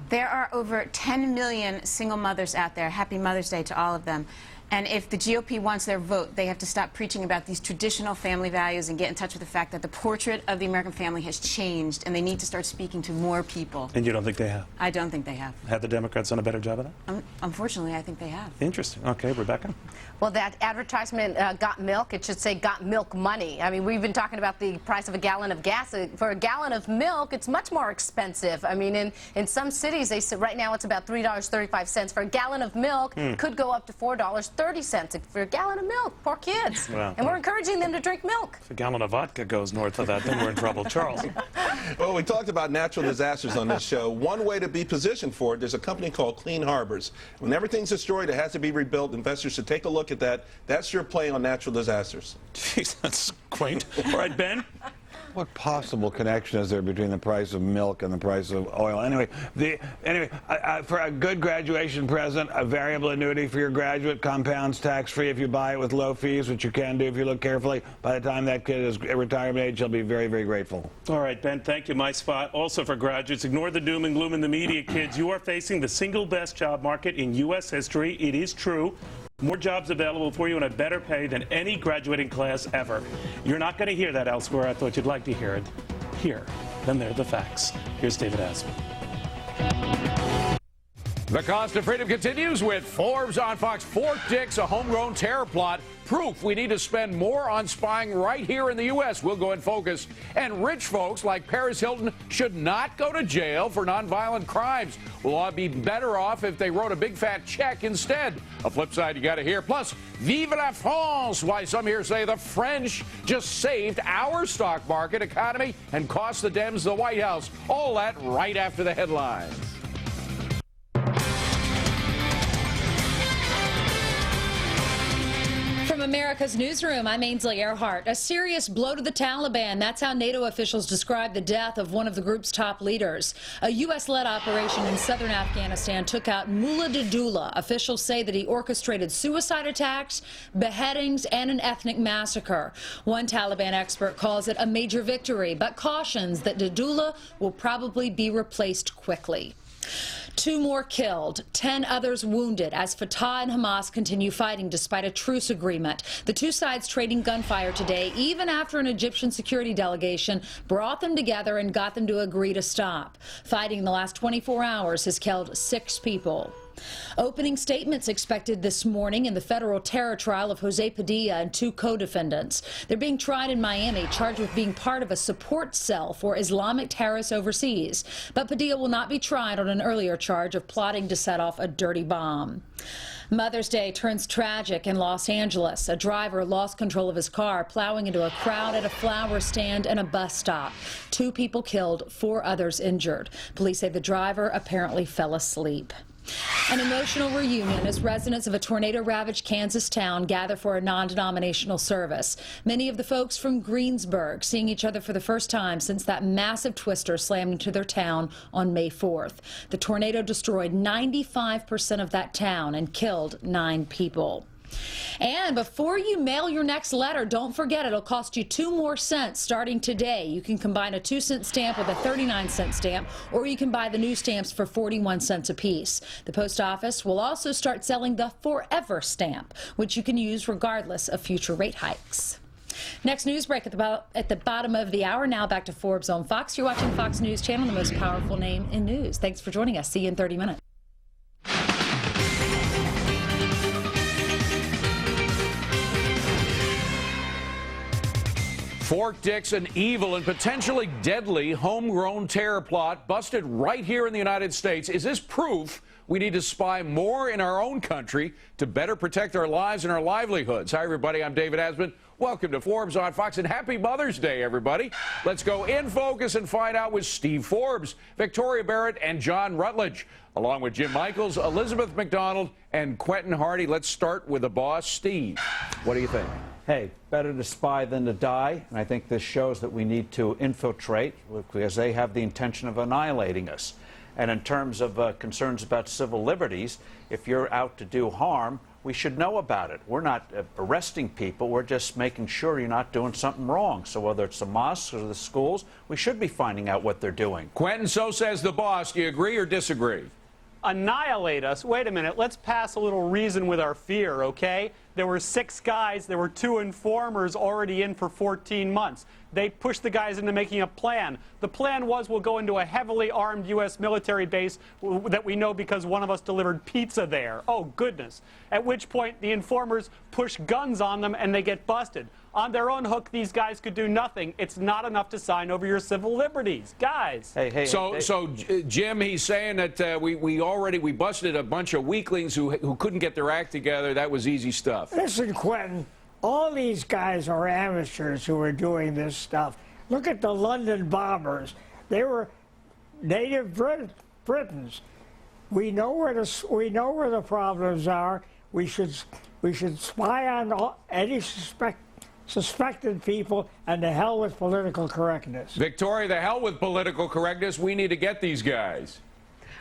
There are over 10 million single mothers out there. Happy Mother's Day to all of them. And if the GOP wants their vote, they have to stop preaching about these traditional family values and get in touch with the fact that the portrait of the American family has changed, and they need to start speaking to more people. And you don't think they have? I don't think they have. Have the Democrats done a better job of that? Unfortunately, I think they have. Interesting. Okay, Rebecca? Well, that advertisement, got milk, it should say got milk money. I mean, we've been talking about the price of a gallon of gas. For a gallon of milk, it's much more expensive. I mean, in some cities, they say right now it's about $3.35. For a gallon of milk, could go up to $4.30 for a gallon of milk. Poor kids. Well, and we're encouraging them to drink milk. If a gallon of vodka goes north of that, then we're in trouble. Charles? Well, we talked about natural disasters on this show. One way to be positioned for it, there's a company called Clean Harbors. When everything's destroyed, it has to be rebuilt. Investors should take a look at that. That's your play on natural disasters. Jeez, that's quaint. All right, Ben? What possible connection is there between the price of milk and the price of oil? Anyway, for a good graduation present, a variable annuity for your graduate, compounds tax-free if you buy it with low fees, which you can do if you look carefully. By the time that kid is at retirement age, he'll be very, very grateful. All right, Ben, thank you. My spot also for graduates. Ignore the doom and gloom in the media, kids. You are facing the single best job market in U.S. history. It is true. More jobs available for you and at better pay than any graduating class ever. You're not going to hear that elsewhere. I thought you'd like to hear it here. Then there are the facts. Here's David Asman. The cost of freedom continues with Forbes on Fox. Fort Dix, a homegrown terror plot. Proof we need to spend more on spying right here in the U.S. We'll go in focus. And rich folks like Paris Hilton should not go to jail for nonviolent crimes. We'll all be better off if they wrote a big fat check instead. A flip side you got to hear. Plus, Vive la France! Why some here say the French just saved our stock market, economy, and cost the Dems the White House. All that right after the headlines. From America's newsroom, I'm Ainsley Earhart. A serious blow to the Taliban. That's how NATO officials describe the death of one of the group's top leaders. A U.S.-led operation in southern Afghanistan took out Mullah Dadullah. Officials say that he orchestrated suicide attacks, beheadings, and an ethnic massacre. One Taliban expert calls it a major victory, but cautions that Dadullah will probably be replaced quickly. 2 more killed, 10 others wounded as Fatah and Hamas continue fighting despite a truce agreement. The two sides trading gunfire today, even after an Egyptian security delegation brought them together and got them to agree to stop. Fighting in the last 24 hours has killed 6 people. Opening statements expected this morning in the federal terror trial of Jose Padilla and 2 co-defendants. They're being tried in Miami, charged with being part of a support cell for Islamic terrorists overseas. But Padilla will not be tried on an earlier charge of plotting to set off a dirty bomb. Mother's Day turns tragic in Los Angeles. A driver lost control of his car, plowing into a crowd at a flower stand and a bus stop. 2 people killed, 4 others injured. Police say the driver apparently fell asleep. An emotional reunion as residents of a tornado-ravaged Kansas town gather for a non-denominational service. Many of the folks from Greensburg seeing each other for the first time since that massive twister slammed into their town on May 4th. The tornado destroyed 95% of that town and killed 9 people. And before you mail your next letter, don't forget it'll cost you 2 more cents starting today. You can combine a 2-cent stamp with a 39-cent stamp, or you can buy the new stamps for 41 cents a piece. The post office will also start selling the Forever stamp, which you can use regardless of future rate hikes. Next news break at the bottom of the hour. Now back to Forbes on Fox. You're watching Fox News Channel, the most powerful name in news. Thanks for joining us. See you in 30 minutes. Fort Dix, an evil and potentially deadly homegrown terror plot busted right here in the United States. Is this proof we need to spy more in our own country to better protect our lives and our livelihoods? Hi, everybody. I'm David Asman. Welcome to Forbes on Fox, and happy Mother's Day, everybody. Let's go in focus and find out with Steve Forbes, Victoria Barrett, and John Rutledge, along with Jim Michaels, Elizabeth McDonald, and Quentin Hardy. Let's start with the boss, Steve. What do you think? Hey, better to spy than to die, and I think this shows that we need to infiltrate because they have the intention of annihilating us. And in terms of concerns about civil liberties, if you're out to do harm, we should know about it. We're not arresting people, we're just making sure you're not doing something wrong. So whether it's the mosques or the schools, we should be finding out what they're doing. Quentin, so says the boss. Do you agree or disagree? Annihilate us? Wait a minute, let's pass a little reason with our fear, okay? There were 6 guys, there were 2 informers already in for 14 months. They pushed the guys into making a plan. The plan was we'll go into a heavily armed U.S. military base that we know because one of us delivered pizza there. Oh, goodness. At which point the informers push guns on them and they get busted. On their own hook, these guys could do nothing. It's not enough to sign over your civil liberties. Guys. So Jim, he's saying that we busted a bunch of weaklings who couldn't get their act together. That was easy stuff. Listen, Quentin, all these guys are amateurs who are doing this stuff. Look at the London bombers. They were native Britons. We know where the problems are. We should spy on any suspected people, and to hell with political correctness. Victoria, the hell with political correctness. We need to get these guys.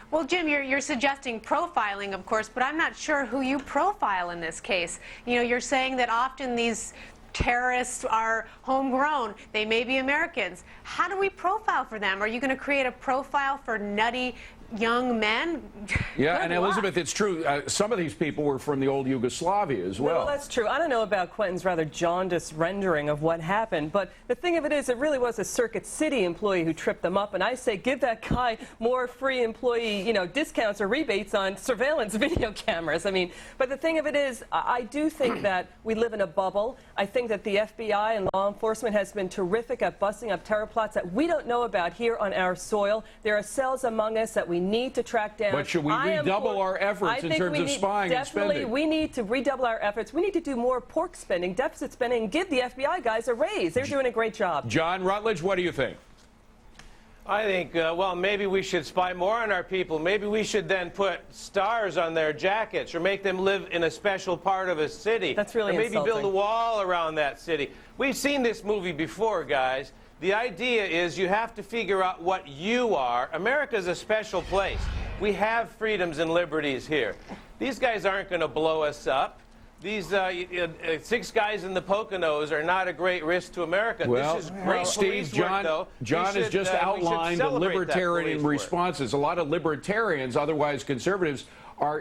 Well, Jim, you're suggesting profiling, of course, but I'm not sure who you profile in this case. You know, you're saying that often these terrorists are homegrown. They may be Americans. How do we profile for them? Are you going to create a profile for nutty young men? Yeah, and Elizabeth, it's true. Some of these people were from the old Yugoslavia as well. Well, that's true. I don't know about Quentin's rather jaundiced rendering of what happened, but the thing of it is, it really was a Circuit City employee who tripped them up, and I say give that guy more free employee, discounts or rebates on surveillance video cameras. I mean, but the thing of it is, I do think that we live in a bubble. I think that the FBI and law enforcement has been terrific at busting up terror plots that we don't know about here on our soil. There are cells among us that we need to track down. But should we redouble our efforts in terms of spying and spending? Definitely, we need to redouble our efforts. We need to do more pork spending, deficit spending, and give the FBI guys a raise. They're doing a great job. John Rutledge, what do you think? I think, well, maybe we should spy more on our people. Maybe we should then put stars on their jackets or make them live in a special part of a city. That's really or maybe insulting. build a wall around that city. We've seen this movie before, guys. The idea is you have to figure out what you are. America is a special place. We have freedoms and liberties here. These guys aren't going to blow us up. These 6 guys in the Poconos are not a great risk to America. Well, this is great Steve, work, though. John has just outlined the libertarian responses. A lot of libertarians, otherwise conservatives,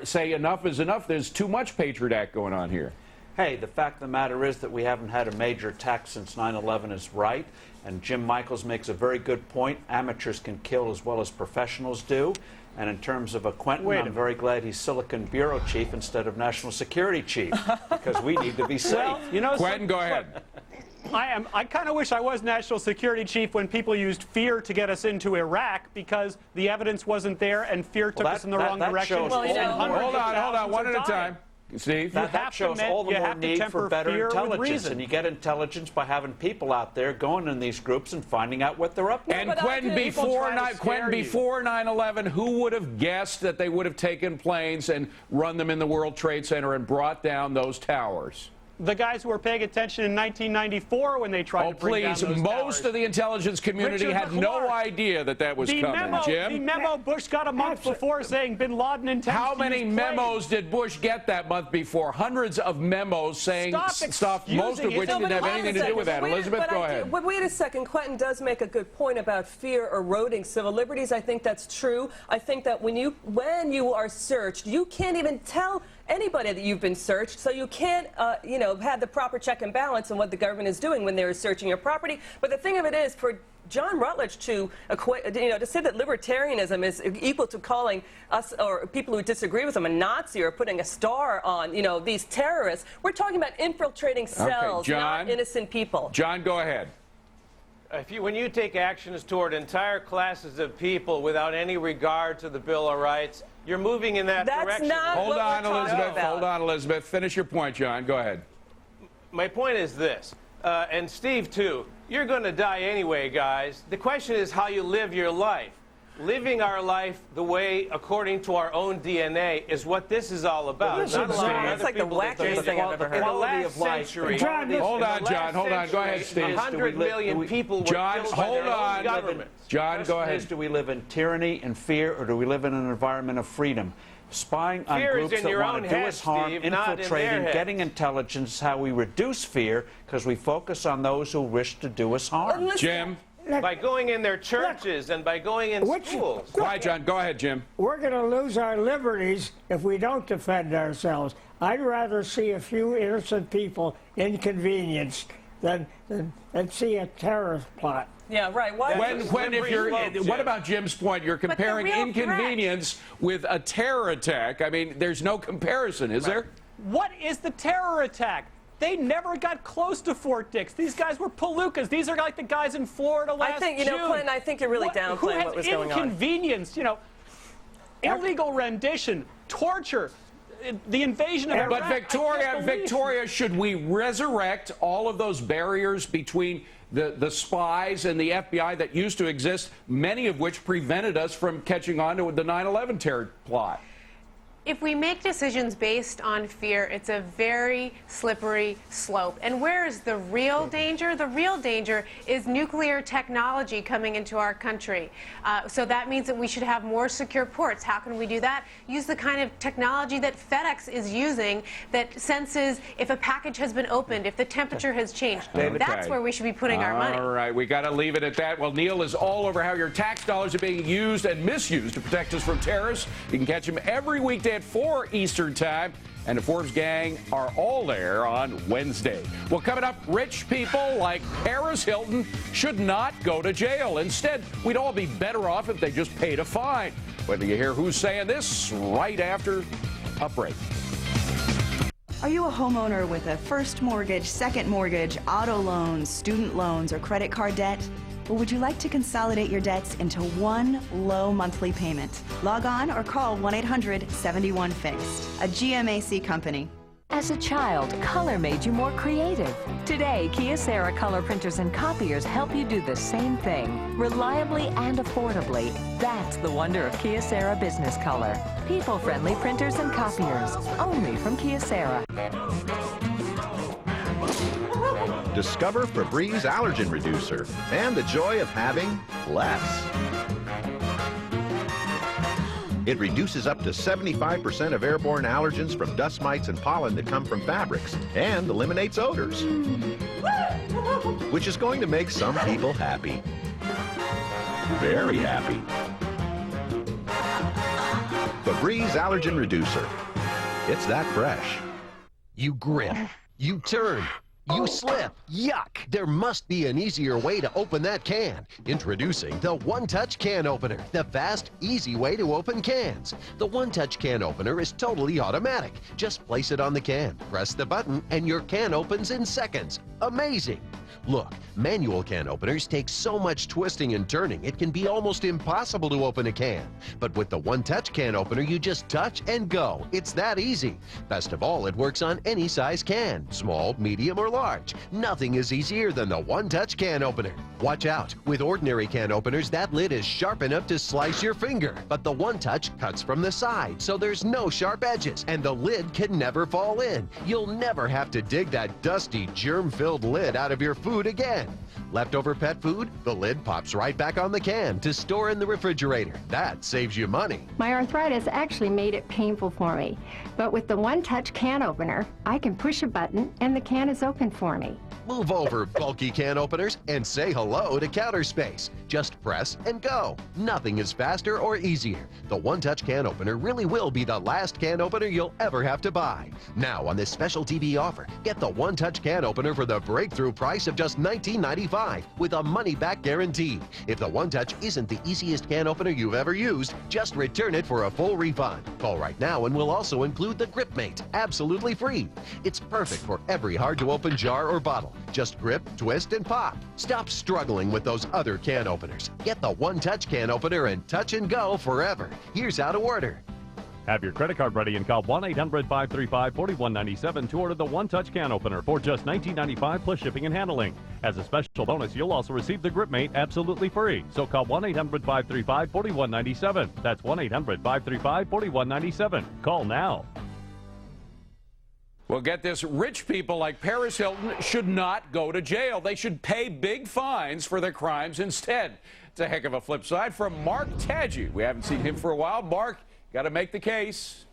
say enough is enough. There's too much Patriot Act going on here. Hey, the fact of the matter is that we haven't had a major attack since 9/11 is right, and Jim Michaels makes a very good point. Amateurs can kill as well as professionals do. And in terms of a Quentin, I'm very glad he's Silicon Bureau Chief instead of National Security Chief, because we need to be safe. Well, Quentin, go ahead. I kind of wish I was National Security Chief when people used fear to get us into Iraq because the evidence wasn't there and fear took us in the wrong direction. Well, hold on, one at a time. Steve? That shows all the more need for better intelligence, and you get intelligence by having people out there going in these groups and finding out what they're up to. And Quentin, before 9/11, who would have guessed that they would have taken planes and run them in the World Trade Center and brought down those towers? The guys who were paying attention in 1994 when they tried to bring down those towers. Most of the intelligence community had no idea that that was coming, Jim. The memo Bush got a month before saying bin Laden intends How to many use memos did Bush get that month before? Hundreds of memos saying stuff, most of which didn't have anything to do with that. Elizabeth, go ahead. But wait a second. Quentin does make a good point about fear eroding civil liberties. I think that's true. I think that when you are searched, you can't even tell anybody that you've been searched, so you can't, have the proper check and balance on what the government is doing when they're searching your property. But the thing of it is, for John Rutledge to to say that libertarianism is equal to calling us or people who disagree with him a Nazi or putting a star on, these terrorists, we're talking about infiltrating cells, not innocent people. John, go ahead. When you take actions toward entire classes of people without any regard to the Bill of Rights, you're moving in that direction. Hold on, Elizabeth. Hold on, Elizabeth. Finish your point, John. Go ahead. My point is this, and Steve, too. You're going to die anyway, guys. The question is how you live your life. Living our life the way, according to our own DNA, is what this is all about. That's like the wackiest thing I've ever heard. In the last century, hold on, John. Hold on. Go ahead, Steve. 100 million people were killed by their own governments. John, go ahead. Do we live in tyranny and fear, or do we live in an environment of freedom? Spying on groups that want to do us harm, infiltrating, getting intelligence is how we reduce fear, because we focus on those who wish to do us harm. Jim? By going in their churches and by going in schools. Quiet, John. Go ahead, Jim. We're going to lose our liberties if we don't defend ourselves. I'd rather see a few innocent people inconvenienced than see a terrorist plot. Yeah, right. What about Jim's point? You're comparing inconvenience with a terror attack. I mean, there's no comparison, is there? What is the terror attack? They never got close to Fort Dix. These guys were palookas. These are like the guys in Florida last June. Clinton, I think you're really downplaying what was going on. Inconvenienced, illegal rendition, torture, the invasion of Iraq. But Victoria, should we resurrect all of those barriers between the spies and the FBI that used to exist, many of which prevented us from catching on to the 9/11 terror plot? If we make decisions based on fear, it's a very slippery slope. And where is the real danger? The real danger is nuclear technology coming into our country. So that means that we should have more secure ports. How can we do that? Use the kind of technology that FedEx is using that senses if a package has been opened, if the temperature has changed. That's where we should be putting our money. All right, we got to leave it at that. Well, Neil is all over how your tax dollars are being used and misused to protect us from terrorists. You can catch him every weekday at 4 Eastern Time, and the Forbes gang are all there on Wednesday. Well, coming up, rich people like Paris Hilton should not go to jail. Instead, we'd all be better off if they just paid a fine. Whether you hear who's saying this right after a break. Are you a homeowner with a first mortgage, second mortgage, auto loans, student loans, or credit card debt? Or would you like to consolidate your debts into one low monthly payment? Log on or call 1-800-71-FIXED, a GMAC company. As a child, color made you more creative. Today, Kyocera color printers and copiers help you do the same thing, reliably and affordably. That's the wonder of Kyocera Business Color. People-friendly printers and copiers, only from Kyocera. Discover Febreze Allergen Reducer and the joy of having less. It reduces up to 75% of airborne allergens from dust mites and pollen that come from fabrics and eliminates odors, which is going to make some people happy. Very happy. Febreze Allergen Reducer. It's that fresh. You grip. You turn. You slip. Yuck! There must be an easier way to open that can. Introducing the One Touch Can Opener, the fast, easy way to open cans. The One Touch Can Opener is totally automatic. Just place it on the can, press the button, and your can opens in seconds. Amazing! Look, manual can openers take so much twisting and turning, it can be almost impossible to open a can. But with the One Touch Can Opener, you just touch and go. It's that easy. Best of all, it works on any size can, small, medium, or large. Nothing is easier than the One Touch Can Opener. Watch out. With ordinary can openers, that lid is sharp enough to slice your finger. But the One Touch cuts from the side, so there's no sharp edges, and the lid can never fall in. You'll never have to dig that dusty, germ-filled lid out of your food again. Leftover pet food? The lid pops right back on the can to store in the refrigerator. That saves you money. My arthritis actually made it painful for me, but with the One Touch Can Opener, I can push a button and the can is open for me. Move over, bulky can openers, and say hello to counter space. Just press and go. Nothing is faster or easier. The One Touch Can Opener really will be the last can opener you'll ever have to buy. Now, on this special TV offer, get the One Touch Can Opener for the breakthrough price of just $19.95 with a money-back guarantee. If the One Touch isn't the easiest can opener you've ever used, just return it for a full refund. Call right now and we'll also include the Grip Mate, absolutely free. It's perfect for every hard-to-open jar or bottle. Just grip, twist, and pop. Stop struggling with those other can openers. Get the One Touch Can Opener and touch and go forever. Here's how to order. Have your credit card ready and call 1-800-535-4197 to order the One Touch Can Opener for just $19.95 plus shipping and handling. As a special bonus, you'll also receive the Grip Mate absolutely free. So call 1-800-535-4197. That's 1-800-535-4197. Call now. Well, get this, rich people like Paris Hilton should not go to jail. They should pay big fines for their crimes instead. It's a heck of a flip side from Mark Tadgy. We haven't seen him for a while. Mark, got to make the case.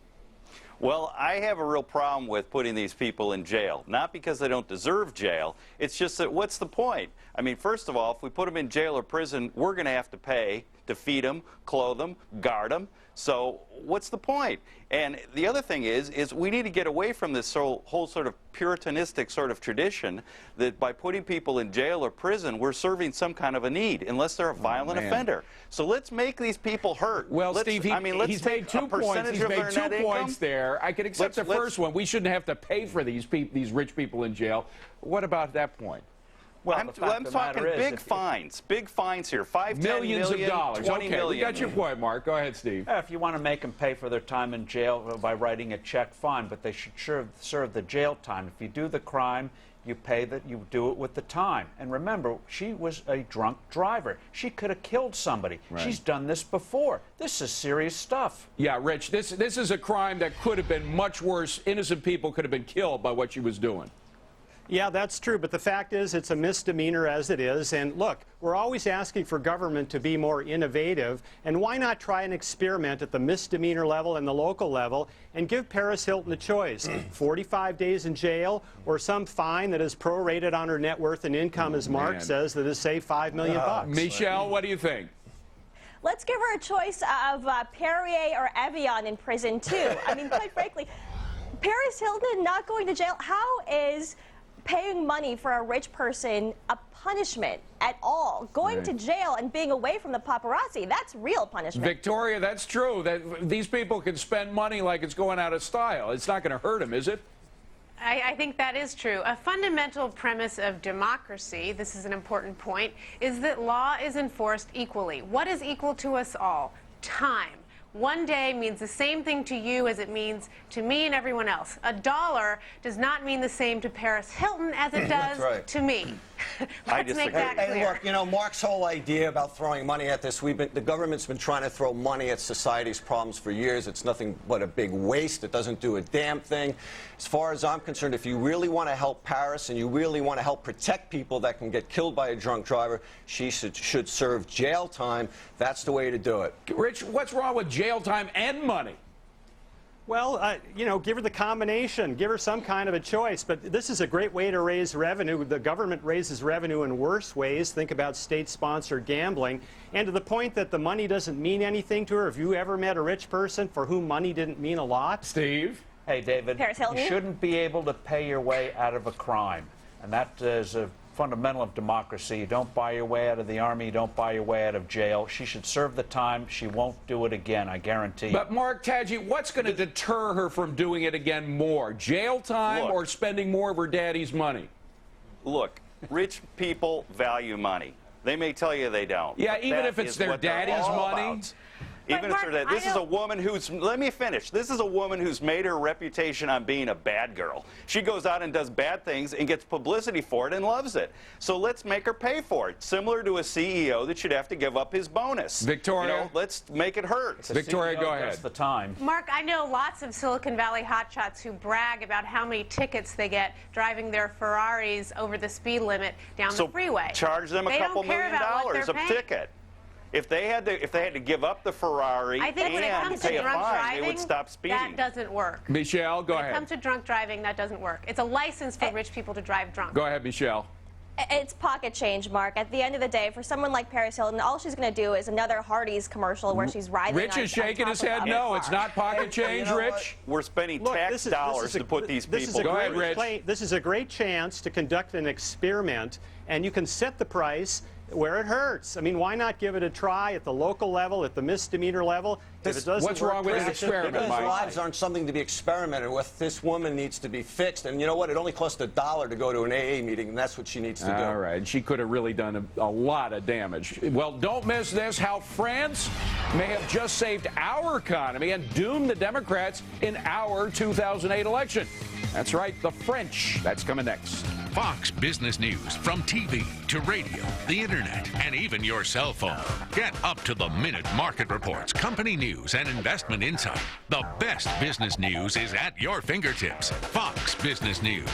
Well, I have a real problem with putting these people in jail. Not because they don't deserve jail. It's just that what's the point? I mean, first of all, if we put them in jail or prison, we're going to have to pay to feed them, clothe them, guard them. So what's the point? And the other thing is we need to get away from this whole sort of puritanistic sort of tradition that by putting people in jail or prison, we're serving some kind of a need, unless they're a violent offender. So let's make these people hurt. Well, Steve, he's made 2 points. He's made 2 points there. I can accept the first one. We shouldn't have to pay for these rich people in jail. What about that point? Well, I'm the fact talking of the matter is, big fines here, 5, 10 Millions million, of dollars. 20 Okay, million. we got your point, Mark. Go ahead, Steve. If you want to make them pay for their time in jail by writing a check, fine, but they should serve the jail time. If you do the crime, you pay that. You do it with the time. And remember, she was a drunk driver. She could have killed somebody. Right. She's done this before. This is serious stuff. Yeah, Rich, this is a crime that could have been much worse. Innocent people could have been killed by what she was doing. Yeah, that's true, but the fact is it's a misdemeanor as it is. And look, we're always asking for government to be more innovative, and why not try an experiment at the misdemeanor level and the local level and give Paris Hilton a choice, 45 days in jail or some fine that is prorated on her net worth and income, as Mark says, that is, say, $5 million. Michelle, what do you think? Let's give her a choice of Perrier or Evian in prison, too. I mean, quite frankly, Paris Hilton not going to jail, how is paying money for a rich person a punishment at all? Going to jail and being away from the paparazzi, that's real punishment. Victoria, that's true. That these people can spend money like it's going out of style. It's not going to hurt them, is it? I think that is true. A fundamental premise of democracy, this is an important point, is that law is enforced equally. What is equal to us all? Time. One day means the same thing to you as it means to me and everyone else. A dollar does not mean the same to Paris Hilton as it does to me. Let's make that clear. Hey, look, you know, Mark's whole idea about throwing money at this, the government's been trying to throw money at society's problems for years. It's nothing but a big waste. It doesn't do a damn thing. As far as I'm concerned, if you really want to help Paris and you really want to help protect people that can get killed by a drunk driver, she should serve jail time. That's the way to do it. Rich, what's wrong with jail time and money? Well, you know, give her the combination. Give her some kind of a choice. But this is a great way to raise revenue. The government raises revenue in worse ways. Think about state-sponsored gambling. And to the point that the money doesn't mean anything to her. Have you ever met a rich person for whom money didn't mean a lot? Steve? Hey, David, Paris Hilton? you shouldn't be able to pay your way out of a crime. And that is a fundamental of democracy. You don't buy your way out of the army. You don't buy your way out of jail. She should serve the time. She won't do it again, I guarantee you. But, Mark Tadji, what's going to deter her from doing it again more? Jail time or spending more of her daddy's money? Look, rich people value money. They may tell you they don't. Yeah, even if it's their daddy's money. Even if they're this is a woman who's, let me finish. This is a woman who's made her reputation on being a bad girl. She goes out and does bad things and gets publicity for it and loves it. So let's make her pay for it. Similar to a CEO that should have to give up his bonus. Victoria? You know, let's make it hurt. Victoria, go ahead. The time. Mark, I know lots of Silicon Valley hotshots who brag about how many tickets they get driving their Ferraris over the speed limit down the freeway. Charge them a couple $1 million a ticket. If they had to give up the Ferrari and pay a fine, they would stop speeding. That doesn't work. Michelle, go ahead. When it comes to drunk driving, that doesn't work. It's a license for rich people to drive drunk. Go ahead, Michelle. It's pocket change, Mark. At the end of the day, for someone like Paris Hilton, all she's going to do is another Hardee's commercial where she's riding Rich is shaking his head no. It's not pocket change, Rich. We're spending tax dollars to put these people. Go ahead, Rich. This is a great chance to conduct an experiment, and you can set the price where it hurts. I mean, why not give it a try at the local level, at the misdemeanor level? If it doesn't what's wrong with an experiment, People's Mike? lives aren't something to be experimented with. This woman needs to be fixed. And you know what? It only costs $1 to go to an AA meeting, and that's what she needs to do. All right. She could have really done a lot of damage. Well, don't miss this, how France may have just saved our economy and doomed the Democrats in our 2008 election. That's right, the French. That's coming next. Fox Business News, from TV to radio, the internet, and even your cell phone. Get up-to-the-minute market reports, company news, and investment insight. The best business news is at your fingertips. Fox Business News.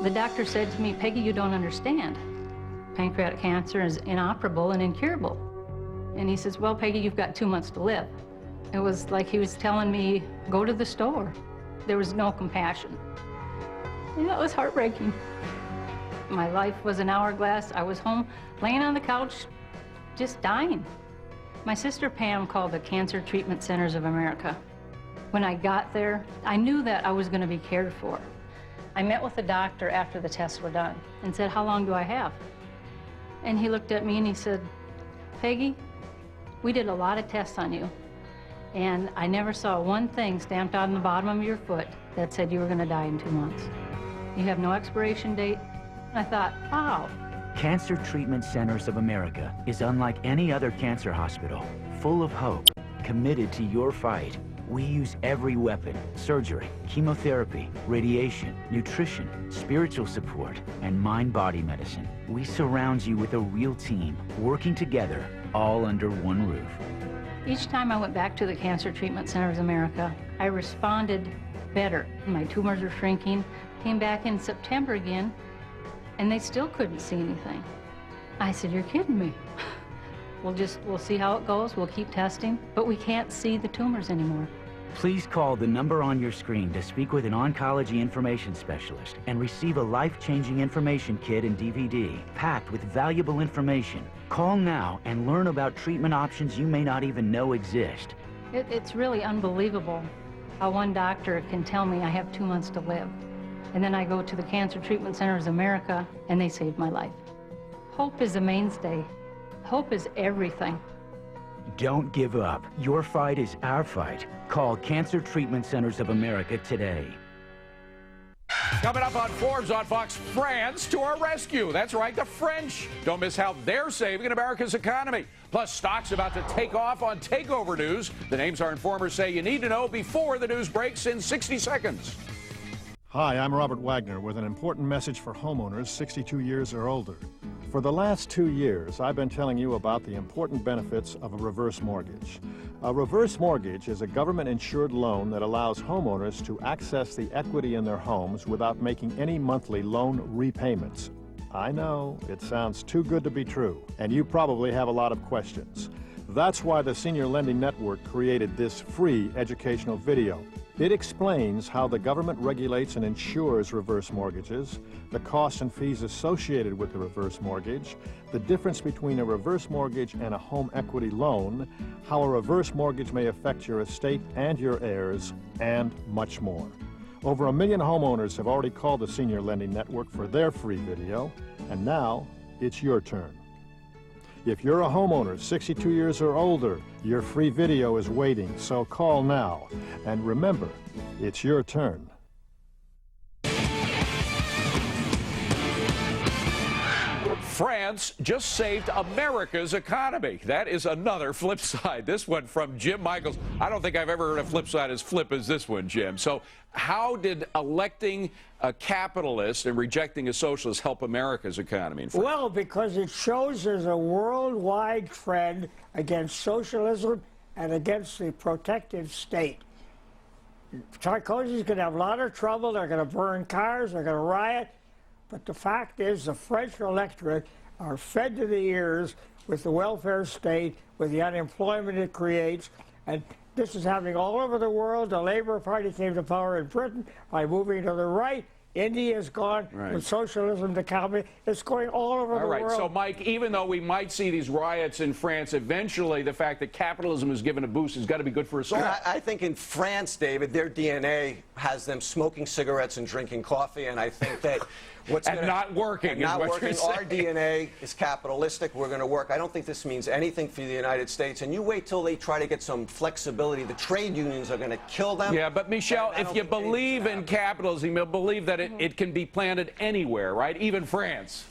The doctor said to me, "Peggy, you don't understand. Pancreatic cancer is inoperable and incurable." And he says, "Well, Peggy, you've got 2 months to live." It was like he was telling me, go to the store. There was no compassion. And that was heartbreaking. My life was an hourglass. I was home, laying on the couch, just dying. My sister Pam called the Cancer Treatment Centers of America. When I got there, I knew that I was going to be cared for. I met with the doctor after the tests were done and said, "How long do I have?" And he looked at me and he said, Peggy, we did a lot of tests on you, and I never saw one thing stamped on the bottom of your foot that said you were going to die in 2 months. You have no expiration date. And I thought, wow. Cancer Treatment Centers of America is unlike any other cancer hospital, full of hope, committed to your fight. We use every weapon: surgery, chemotherapy, radiation, nutrition, spiritual support, and mind-body medicine. We surround you with a real team, working together, all under one roof. Each time I went back to the Cancer Treatment Centers of America, I responded better. My tumors were shrinking. Came back in September again, and they still couldn't see anything. I said, "You're kidding me." We'll see how it goes. We'll keep testing, but we can't see the tumors anymore. Please call the number on your screen to speak with an oncology information specialist and receive a life-changing information kit and DVD packed with valuable information. Call now and learn about treatment options you may not even know exist. It's really unbelievable how one doctor can tell me I have 2 months to live. And then I go to the Cancer Treatment Centers of America, and they saved my life. Hope is a mainstay. Hope is everything. Don't give up. Your fight is our fight. Call Cancer Treatment Centers of America today. Coming up on Forbes on Fox, France to our rescue. That's right, the French. Don't miss how they're saving America's economy. Plus, stocks about to take off on takeover news. The names our informers say you need to know before the news breaks in 60 seconds. Hi, I'm Robert Wagner with an important message for homeowners 62 years or older. For the last 2 years, I've been telling you about the important benefits of a reverse mortgage. A reverse mortgage is a government-insured loan that allows homeowners to access the equity in their homes without making any monthly loan repayments. I know, it sounds too good to be true, and you probably have a lot of questions. That's why the Senior Lending Network created this free educational video. It explains how the government regulates and insures reverse mortgages, the costs and fees associated with the reverse mortgage, the difference between a reverse mortgage and a home equity loan, how a reverse mortgage may affect your estate and your heirs, and much more. Over 1 million homeowners have already called the Senior Lending Network for their free video, and now it's your turn. If you're a homeowner 62 years or older, your free video is waiting, so call now. And remember, it's your turn. France just saved America's economy. That is another flip side. This one from Jim Michaels. I don't think I've ever heard a flip side as flip as this one, Jim. So how did electing a capitalist and rejecting a socialist help America's economy in France? Well, because it shows there's a worldwide trend against socialism and against the protective state. Sarkozy's going to have a lot of trouble. They're going to burn cars. They're going to riot. But the fact is the French electorate are fed to the ears with the welfare state, with the unemployment it creates. And this is happening all over the world. The Labour Party came to power in Britain by moving to the right. India's gone from socialism to communism. It's going all over the world. All right, so Mike, even though we might see these riots in France, eventually the fact that capitalism is given a boost has got to be good for us all. I think in France, David, their DNA has them smoking cigarettes and drinking coffee, and I think that not working. Our DNA is capitalistic. We're going to work. I don't think this means anything for the United States. And you wait till they try to get some flexibility. The trade unions are going to kill them. Yeah, but Michelle, if you believe in capitalism, you believe that it can be planted anywhere, right? Even France.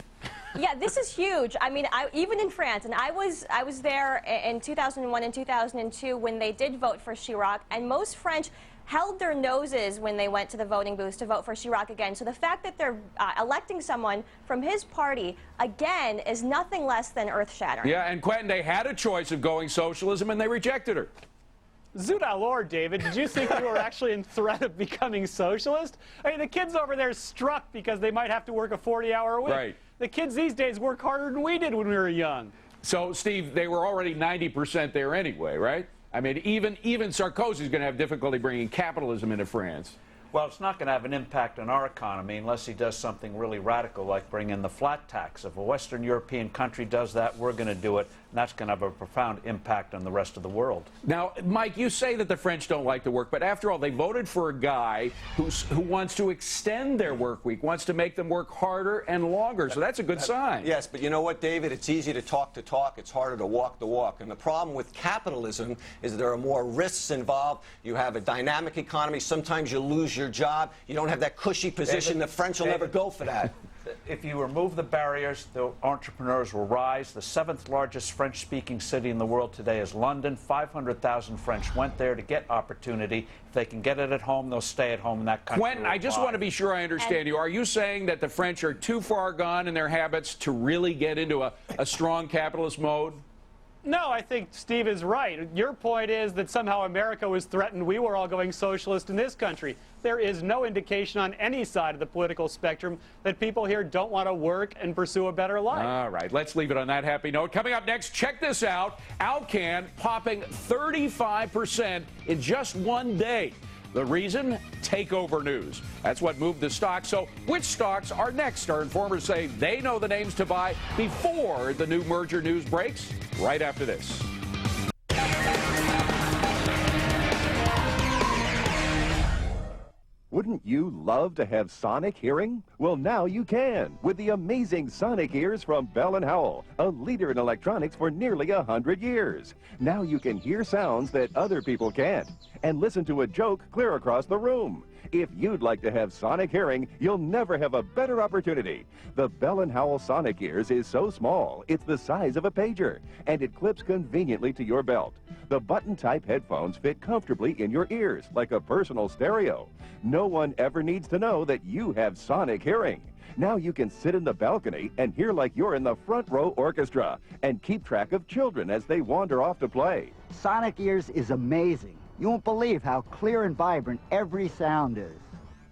Yeah, this is huge. I mean, even in France, and I was there in 2001 and 2002 when they did vote for Chirac, and most French held their noses when they went to the voting booths to vote for Chirac again. So the fact that they're electing someone from his party again is nothing less than earth-shattering. Yeah, and Quentin, they had a choice of going socialism, and they rejected her. Zoot Lord, David, did you think you were actually in threat of becoming socialist? I mean, the kids over there struck because they might have to work a 40-hour week. Right. The kids these days work harder than we did when we were young. So, Steve, they were already 90% there anyway, right? I mean, even Sarkozy's going to have difficulty bringing capitalism into France. Well, it's not going to have an impact on our economy unless he does something really radical like bring in the flat tax. If a Western European country does that, we're going to do it, and that's going to have a profound impact on the rest of the world. Now, Mike, you say that the French don't like to work, but after all, they voted for a guy who wants to extend their work week, wants to make them work harder and longer, so that's a good sign. Yes, but you know what, David? It's easy to talk the talk. It's harder to walk the walk. And the problem with capitalism is there are more risks involved. You have a dynamic economy. Sometimes you lose your job. You don't have that cushy position. The French will never go for that. If you remove the barriers, the entrepreneurs will rise. The 7th largest French-speaking city in the world today is London. 500,000 French went there to get opportunity. If they can get it at home, they'll stay at home in that country. Quentin, I just want to be sure I understand you. Are you saying that the French are too far gone in their habits to really get into a strong capitalist mode? No, I think Steve is right. Your point is that somehow America was threatened. We were all going socialist in this country. There is no indication on any side of the political spectrum that people here don't want to work and pursue a better life. All right, let's leave it on that happy note. Coming up next, check this out. Alcan popping 35% in just one day. The reason? Takeover news. That's what moved the stock. So which stocks are next? Our informers say they know the names to buy before the new merger news breaks. Right after this. Wouldn't you love to have sonic hearing? Well, now you can with the amazing Sonic Ears from Bell & Howell, a leader in electronics for nearly 100 years. Now you can hear sounds that other people can't and listen to a joke clear across the room. If you'd like to have sonic hearing, you'll never have a better opportunity. The Bell & Howell Sonic Ears is so small, it's the size of a pager, and it clips conveniently to your belt. The button-type headphones fit comfortably in your ears, like a personal stereo. No one ever needs to know that you have sonic hearing. Now you can sit in the balcony and hear like you're in the front row orchestra and keep track of children as they wander off to play. Sonic Ears is amazing. You won't believe how clear and vibrant every sound is.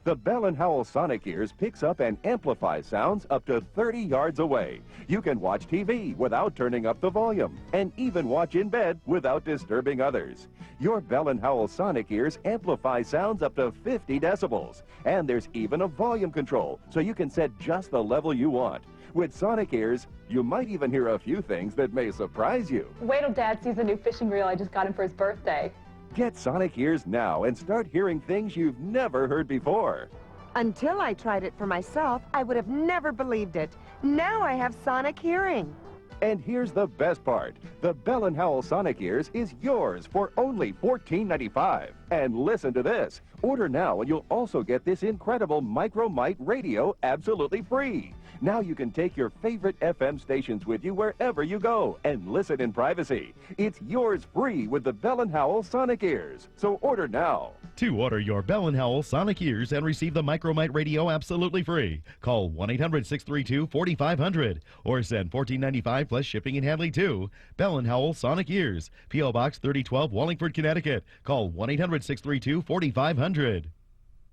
The Bell & Howell Sonic Ears picks up and amplifies sounds up to 30 yards away. You can watch TV without turning up the volume and even watch in bed without disturbing others. Your Bell & Howell Sonic Ears amplify sounds up to 50 decibels. And there's even a volume control, so you can set just the level you want. With Sonic Ears, you might even hear a few things that may surprise you. Wait till Dad sees the new fishing reel I just got him for his birthday. Get Sonic Ears now and start hearing things you've never heard before. Until I tried it for myself, I would have never believed it. Now I have sonic hearing. And here's the best part. The Bell & Howell Sonic Ears is yours for only $14.95. And listen to this. Order now and you'll also get this incredible Micro-Mite radio absolutely free. Now you can take your favorite FM stations with you wherever you go and listen in privacy. It's yours free with the Bell & Howell Sonic Ears. So order now. To order your Bell & Howell Sonic Ears and receive the Micro-Mite radio absolutely free, call 1-800-632-4500 or send $14.95 plus shipping and handling to Bell & Howell Sonic Ears, P.O. Box 3012, Wallingford, Connecticut. Call 1-800-632-4500.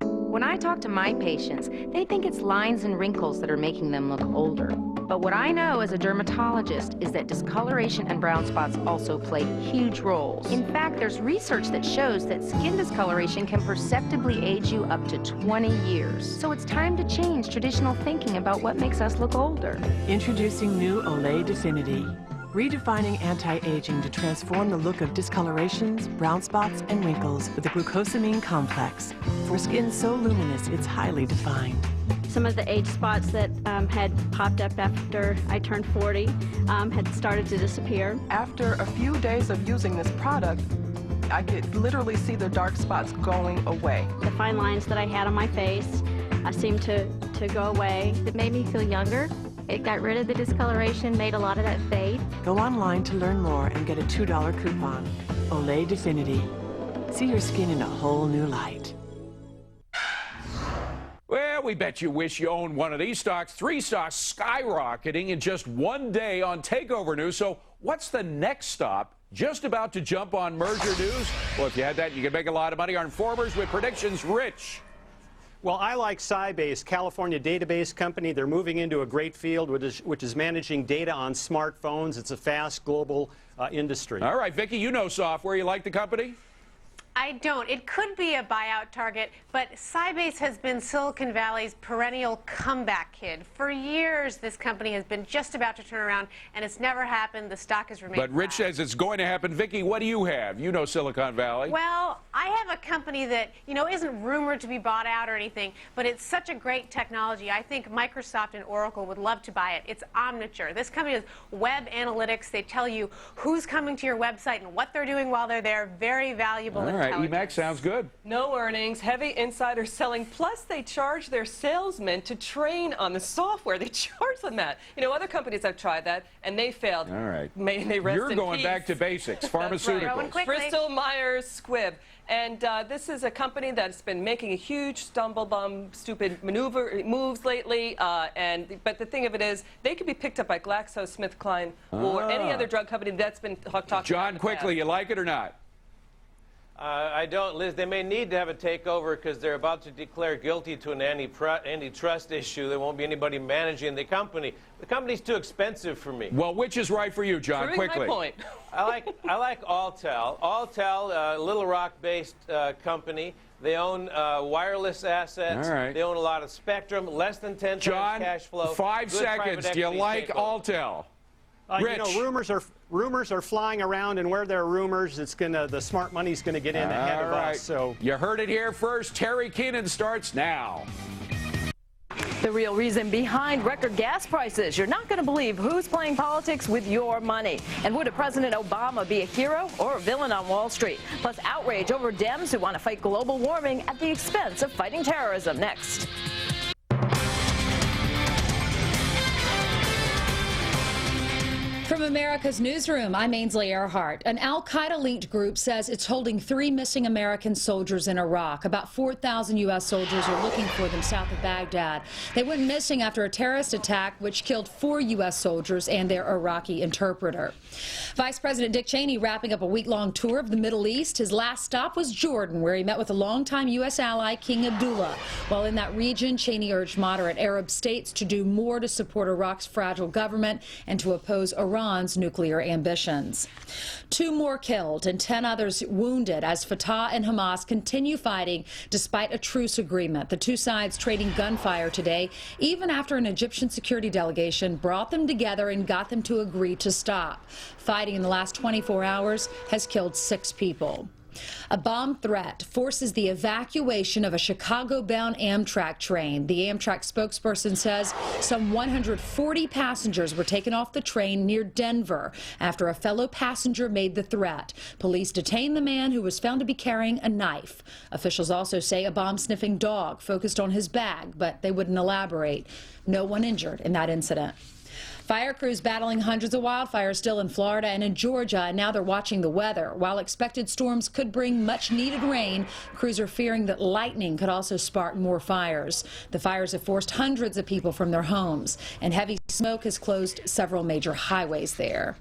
When I talk to my patients, they think it's lines and wrinkles that are making them look older. But what I know as a dermatologist is that discoloration and brown spots also play huge roles. In fact, there's research that shows that skin discoloration can perceptibly age you up to 20 years. So it's time to change traditional thinking about what makes us look older. Introducing new Olay Definity. Redefining anti-aging to transform the look of discolorations, brown spots, and wrinkles with the glucosamine complex. For skin so luminous, it's highly defined. Some of the age spots that had popped up after I turned 40 had started to disappear. After a few days of using this product, I could literally see the dark spots going away. The fine lines that I had on my face seemed to go away. It made me feel younger. It got rid of the discoloration, made a lot of that fade. Go online to learn more and get a $2 coupon. Olay Definity. See your skin in a whole new light. Well, we bet you wish you owned one of these stocks. 3 stocks skyrocketing in just one day on takeover news. So what's the next stop? Just about to jump on merger news? Well, if you had that, you could make a lot of money. Our informers with predictions. Rich. Well, I like Sybase, California database company. They're moving into a great field, which is managing data on smartphones. It's a fast global industry. All right, Vicki, you know software. You like the company? I don't. It could be a buyout target, but Sybase has been Silicon Valley's perennial comeback kid. For years, this company has been just about to turn around, and it's never happened. The stock has remained But Rich says it's going to happen. Vicki, what do you have? You know Silicon Valley. Well, I have a company that, isn't rumored to be bought out or anything, but it's such a great technology. I think Microsoft and Oracle would love to buy it. It's Omniture. This company does web analytics. They tell you who's coming to your website and what they're doing while they're there. Very valuable All right, Emacs sounds good. No earnings, heavy insider selling, plus they charge their salesmen to train on the software. They charge them that. Other companies have tried that, and they failed. All right. May they rest You're in going peace. back to basics, pharmaceuticals. Right. Bristol Myers Squibb. And this is a company that's been making a huge stupid moves lately. But the thing of it is, they could be picked up by GlaxoSmithKline or any other drug company that's been talked about. John, quickly, you like it or not? I don't, Liz. They may need to have a takeover because they're about to declare guilty to an antitrust issue. There won't be anybody managing the company. The company's too expensive for me. Well, which is right for you, John? Proving Quickly. my point. I like Alltel. Alltel, Little Rock-based company. They own wireless assets. All right. They own a lot of spectrum. Less than 10 John, times cash flow. 5 Good seconds. Do you private like equity Alltel? Rich. Rumors are flying around, and where there are rumors, the smart money's gonna get in ahead of us. So you heard it here first. Terry Keenan starts now. The real reason behind record gas prices. You're not going to believe who's playing politics with your money. And would a President Obama be a hero or a villain on Wall Street? Plus outrage over Dems who want to fight global warming at the expense of fighting terrorism. Next. From America's Newsroom, I'm Ainsley Earhart. An al-Qaeda-linked group says it's holding 3 missing American soldiers in Iraq. About 4,000 U.S. soldiers are looking for them south of Baghdad. They went missing after a terrorist attack which killed 4 U.S. soldiers and their Iraqi interpreter. Vice President Dick Cheney wrapping up a week-long tour of the Middle East. His last stop was Jordan, where he met with a longtime U.S. ally, King Abdullah. While in that region, Cheney urged moderate Arab states to do more to support Iraq's fragile government and to oppose Iran's nuclear ambitions. 2 more killed and 10 others wounded as Fatah and Hamas continue fighting despite a truce agreement. The 2 sides trading gunfire today, even after an Egyptian security delegation brought them together and got them to agree to stop. Fighting in the last 24 hours has killed 6 people. A bomb threat forces the evacuation of a Chicago-bound Amtrak train. The Amtrak spokesperson says some 140 passengers were taken off the train near Denver after a fellow passenger made the threat. Police detained the man who was found to be carrying a knife. Officials also say a bomb-sniffing dog focused on his bag, but they wouldn't elaborate. No one injured in that incident. Fire crews battling hundreds of wildfires still in Florida and in Georgia, and now they're watching the weather. While expected storms could bring much-needed rain, crews are fearing that lightning could also spark more fires. The fires have forced hundreds of people from their homes, and heavy smoke has closed several major highways there.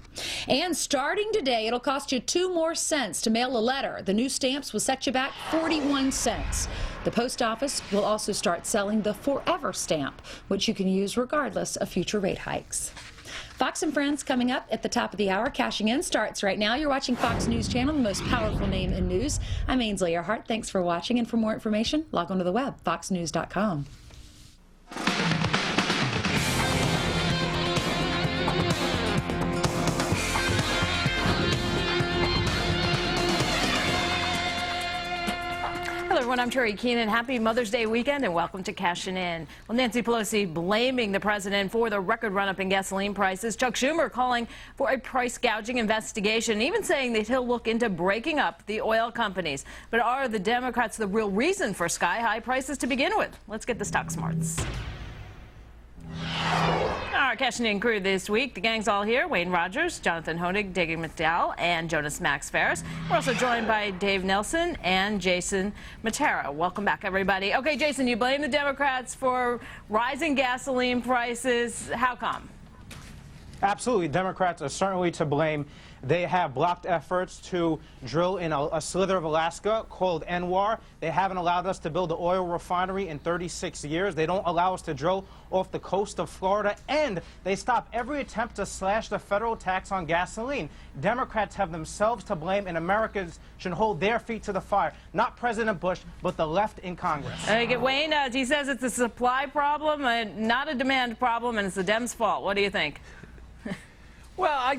And starting today, it'll cost you 2 more cents to mail a letter. The new stamps will set you back 41 cents. The post office will also start selling the Forever stamp, which you can use regardless of future rate hikes. Fox and Friends coming up at the top of the hour. Cashing in starts right now. You're watching Fox News Channel, the most powerful name in news. I'm Ainsley Earhart. Thanks for watching, and for more information, log on to the web, foxnews.com. Hello, everyone. I'm Terry Keenan. Happy Mother's Day weekend and welcome to Cashin' In. Well, Nancy Pelosi blaming the president for the record run-up in gasoline prices. Chuck Schumer calling for a price gouging investigation, even saying that he'll look into breaking up the oil companies. But are the Democrats the real reason for sky-high prices to begin with? Let's get the stock smarts. Our Cashin' In crew this week, the gang's all here. Wayne Rogers, Jonathan Honig, Diggy McDowell, and Jonas Max Ferris. We're also joined by Dave Nelson and Jason Matera. Welcome back, everybody. Okay, Jason, you blame the Democrats for rising gasoline prices. How come? Absolutely. Democrats are certainly to blame. They have blocked efforts to drill in a slither of Alaska called Anwar. They haven't allowed us to build an oil refinery in 36 years. They don't allow us to drill off the coast of Florida. And they stop every attempt to slash the federal tax on gasoline. Democrats have themselves to blame, and Americans should hold their feet to the fire. Not President Bush, but the left in Congress. Wayne, he says it's a supply problem, not a demand problem, and it's the Dems' fault. What do you think? Well,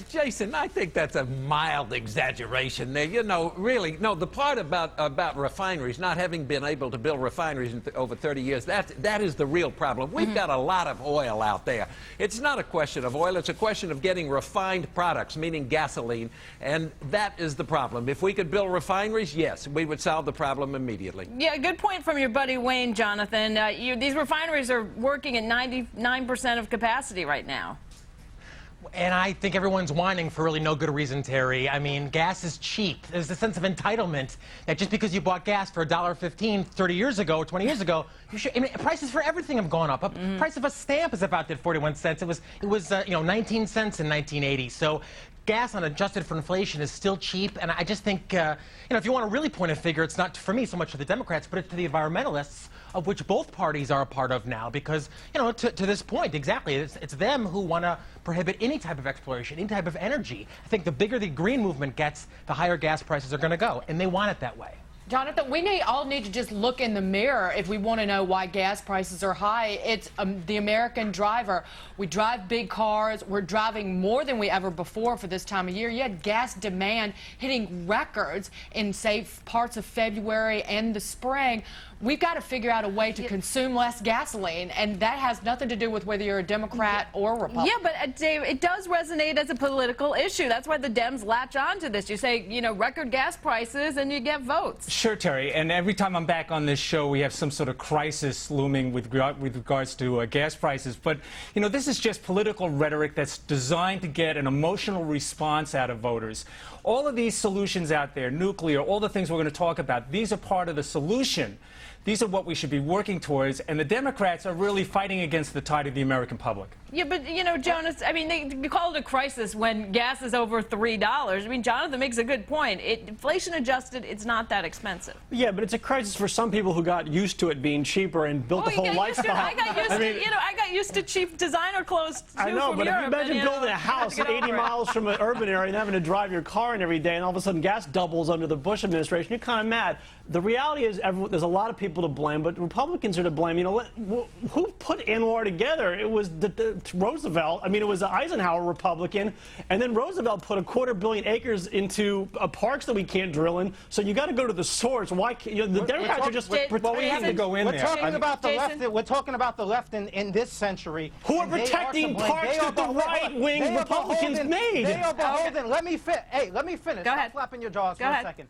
Jason, I think that's a mild exaggeration there. You know, really, no, the part about refineries, not having been able to build refineries in over 30 years, that is the real problem. We've got a lot of oil out there. It's not a question of oil. It's a question of getting refined products, meaning gasoline, and that is the problem. If we could build refineries, yes, we would solve the problem immediately. Yeah, good point from your buddy Wayne, Jonathan. These refineries are working at 99% of capacity right now. And I think everyone's whining for really no good reason, Terry. I mean, gas is cheap. There's a sense of entitlement that just because you bought gas for $1.15 30 years ago or 20 years ago, you should. I mean, prices for everything have gone up. Price of a stamp is about at 41 cents. It was 19 cents in 1980. So gas unadjusted for inflation is still cheap. And I just think, if you want to really point a figure, it's not for me so much to the Democrats, but it's to the environmentalists, of which both parties are a part of now, because, to this point, exactly, it's them who want to prohibit any type of exploration, any type of energy. I think the bigger the green movement gets, the higher gas prices are going to go, and they want it that way. Jonathan, we all need to just look in the mirror if we want to know why gas prices are high. It's the American driver. We drive big cars. We're driving more than we ever before for this time of year. You had gas demand hitting records in, say, parts of February and the spring. We've got to figure out a way to consume less gasoline, and that has nothing to do with whether you're a Democrat or Republican. Yeah, but Dave, it does resonate as a political issue. That's why the Dems latch on to this. You say, record gas prices, and you get votes. Sure, Terry. And every time I'm back on this show, we have some sort of crisis looming with regards to gas prices. But, this is just political rhetoric that's designed to get an emotional response out of voters. All of these solutions out there, nuclear, all the things we're going to talk about, these are part of the solution. These are what we should be working towards, and the Democrats are really fighting against the tide of the American public. Yeah, but, Jonas, I mean, they call it a crisis when gas is over $3. I mean, Jonathan makes a good point. Inflation adjusted, it's not that expensive. Yeah, but it's a crisis for some people who got used to it being cheaper and built a whole lifestyle. I got used to cheap designer clothes, too, I know, but Europe, if you imagine building a house 80 miles from an urban area and having to drive your car in every day, and all of a sudden gas doubles under the Bush administration, you're kind of mad. The reality is there's a lot of people to blame, but Republicans are to blame. Who put Anwar together? It was Roosevelt. I mean, it was the Eisenhower Republican, and then Roosevelt put 250 million acres into parks that we can't drill in. So you got to go to the source. Why can't the Democrats are just Well, we have to go in there. We're talking about the Jason? left. We're talking about the left in this century. Who are protecting parks that the right-wing Republicans made? They are beholden. Let me finish. Go ahead. Stop flapping your jaws for Go a ahead. second.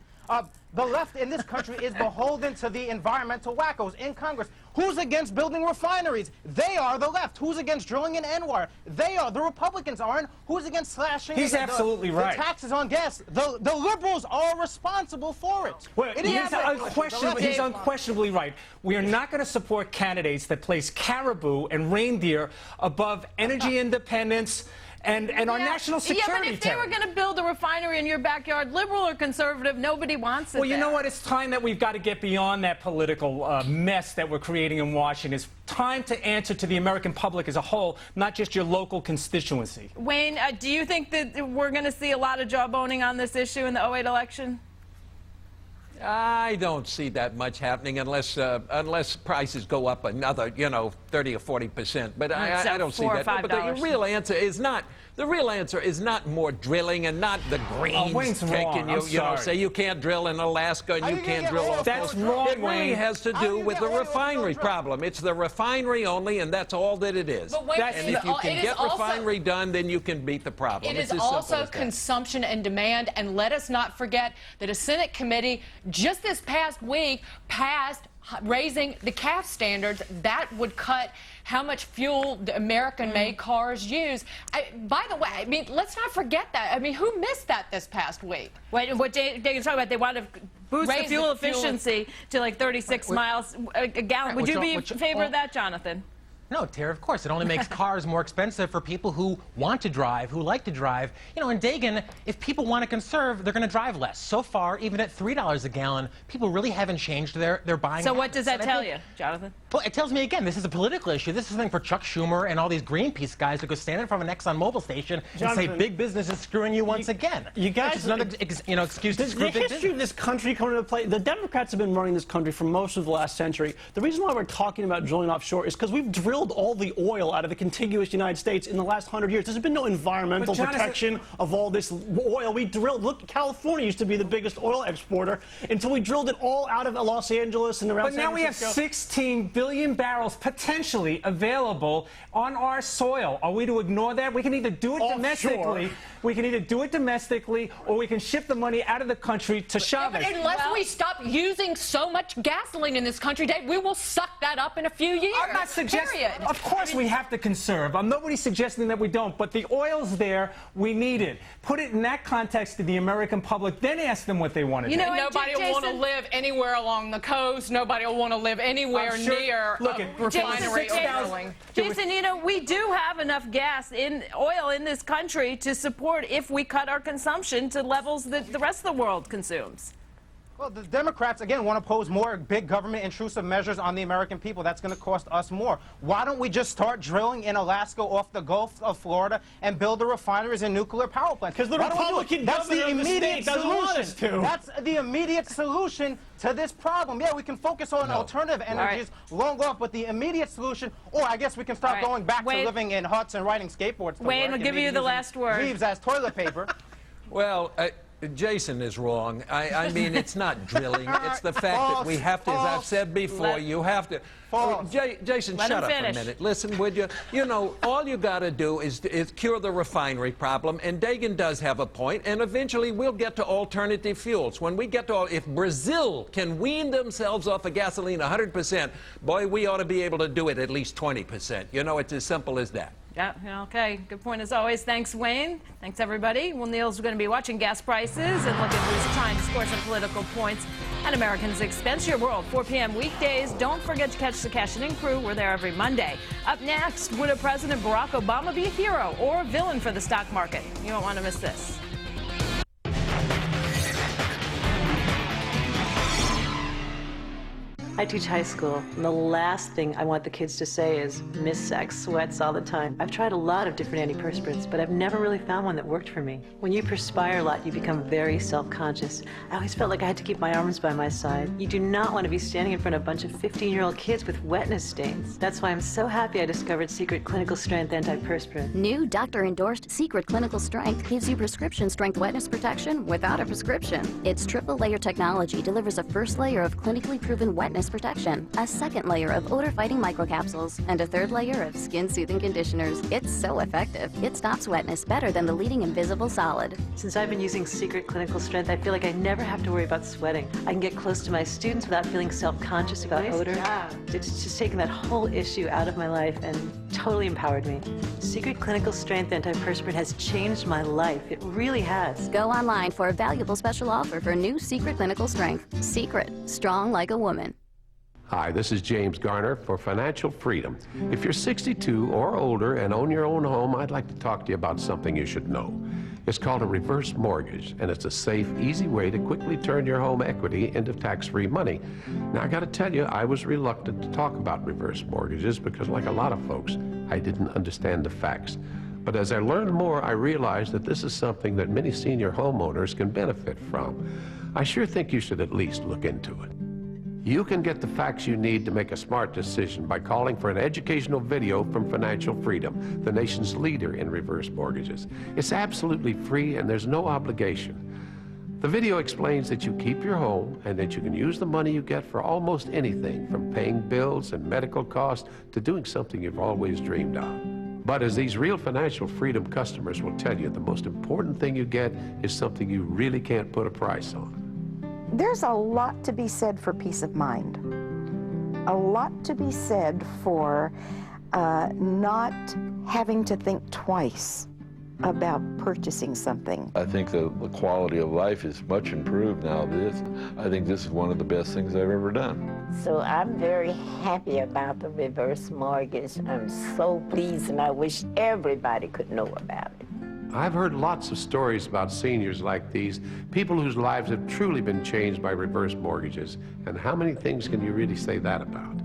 The left in this country is beholden to the environmental wackos in Congress. Who's against building refineries? They are the left. Who's against drilling in Anwar? They are. The Republicans aren't. Who's against slashing He's absolutely right. the taxes on gas? The liberals are responsible for it. Well, he's unquestionably right. We are not going to support candidates that place caribou and reindeer above energy independence and our national security. Yeah, but if they were going to build a refinery in your backyard, liberal or conservative, nobody wants it. Well, you know what? It's time that we've got to get beyond that political mess that we're creating in Washington. It's time to answer to the American public as a whole, not just your local constituency. Wayne, do you think that we're going to see a lot of jawboning on this issue in the 2008 election? I don't see that much happening unless prices go up another, 30 or 40%. But I don't see that. But the real answer is not more drilling and not the Greens taking you. Say you can't drill in Alaska and you can't drill off. That's wrong, It really has to do with the refinery problem. It's the refinery only, and that's all that it is. But wait, and if you can get refinery done, then you can beat the problem. It is also consumption and demand, and let us not forget that a Senate committee just this past week passed raising the CAF standards. That would cut how much fuel the American-made cars use. By the way, I mean, let's not forget that. I mean, who missed that this past week? Wait, what they talking about? They want to boost the fuel efficiency to like 36 miles a gallon. Would you be in favor of that, Jonathan? No, Terry, of course. It only makes cars more expensive for people who want to drive, who like to drive. You know, in Dagan, if people want to conserve, they're going to drive less. So far, even at $3 a gallon, people really haven't changed their buying So what habits. does that And I tell think- you, Jonathan? Well, it tells me, again, this is a political issue. This is something for Chuck Schumer and all these Greenpeace guys to go stand in front of an ExxonMobil station and say Jonathan, big business is screwing you once again. You guys, It's another excuse to screw the big history business. of this country coming into play. The Democrats have been running this country for most of the last century. The reason why we're talking about drilling offshore is because we've drilled all the oil out of the contiguous United States in the last 100 years. There's been no environmental protection of all this oil. We drilled. Look, California used to be the biggest oil exporter until we drilled it all out of Los Angeles and around But San now we have Francisco. 16 billion barrels potentially available on our soil. Are we to ignore that? We can either do it domestically. We can either do it domestically, or we can ship the money out of the country to Chavez. But unless we stop using so much gasoline in this country, Dave, we will suck that up in a few years. I'm not suggesting. Period. Of course, we have to conserve. Nobody's suggesting that we don't. But the oil's there. We need it. Put it in that context to the American public. Then ask them what they want to do. Nobody will want to live anywhere along the coast. Nobody will want to live anywhere I'm sure- near look, a it- refinery or Jason, drilling. Jason, you know, we do have enough oil in this country to support if we cut our consumption to levels that the rest of the world consumes. Well, the Democrats, again, want to pose more big government intrusive measures on the American people. That's going to cost us more. Why don't we just start drilling in Alaska off the Gulf of Florida and build the refineries and nuclear power plants? Because the Why don't we do it? Republican That's the governor of the immediate state doesn't want us solution. to. That's the immediate solution to this problem. Yeah, we can focus on alternative energies long off, but the immediate solution, or I guess we can start going back to living in huts and riding skateboards to Wayne, work we'll and give maybe you the using last word. Leaves as toilet paper. Well, Jason is wrong. I mean, it's not drilling. It's the fact that we have to, as I've said before, you have to. Jason, Let shut him up finish. a minute. Listen, would you? You know, all you got to do is cure the refinery problem, and Dagan does have a point, and eventually we'll get to alternative fuels. When we get to, if Brazil can wean themselves off of gasoline 100%, boy, we ought to be able to do it at least 20%. You know, it's as simple as that. Yeah, okay. Good point as always. Thanks, Wayne. Thanks, everybody. Well, Neil's going to be watching gas prices and look at who's trying to score some political points at Americans' Expense Your World, 4 p.m. weekdays. Don't forget to catch the Cash In crew. We're there every Monday. Up next, would a President Barack Obama be a hero or a villain for the stock market? You don't want to miss this. I teach high school, and the last thing I want the kids to say is, Miss Sachs sweats all the time. I've tried a lot of different antiperspirants, but I've never really found one that worked for me. When you perspire a lot, you become very self-conscious. I always felt like I had to keep my arms by my side. You do not want to be standing in front of a bunch of 15-year-old kids with wetness stains. That's why I'm so happy I discovered Secret Clinical Strength Antiperspirant. New doctor-endorsed Secret Clinical Strength gives you prescription-strength wetness protection without a prescription. Its triple-layer technology delivers a first layer of clinically proven wetness protection, a second layer of odor-fighting microcapsules, and a third layer of skin-soothing conditioners. It's so effective, it stops wetness better than the leading invisible solid. Since I've been using Secret Clinical Strength, I feel like I never have to worry about sweating. I can get close to my students without feeling self-conscious about odor. It's just taken that whole issue out of my life and totally empowered me. Secret Clinical Strength Antiperspirant has changed my life. It really has. Go online for a valuable special offer for new Secret Clinical Strength. Secret, strong like a woman. Hi, this is James Garner for Financial Freedom. If you're 62 or older and own your own home, I'd like to talk to you about something you should know. It's called a reverse mortgage, and it's a safe, easy way to quickly turn your home equity into tax-free money. Now, I got to tell you, I was reluctant to talk about reverse mortgages because, like a lot of folks, I didn't understand the facts. But as I learned more, I realized that this is something that many senior homeowners can benefit from. I sure think you should at least look into it. You can get the facts you need to make a smart decision by calling for an educational video from Financial Freedom, the nation's leader in reverse mortgages. It's absolutely free and there's no obligation. The video explains that you keep your home and that you can use the money you get for almost anything, from paying bills and medical costs to doing something you've always dreamed of. But as these real Financial Freedom customers will tell you, the most important thing you get is something you really can't put a price on. There's a lot to be said for peace of mind. A lot to be said for not having to think twice about purchasing something. I think the quality of life is much improved now. I think this is one of the best things I've ever done. So I'm very happy about the reverse mortgage. I'm so pleased, and I wish everybody could know about it. I've heard lots of stories about seniors like these, people whose lives have truly been changed by reverse mortgages. And how many things can you really say that about?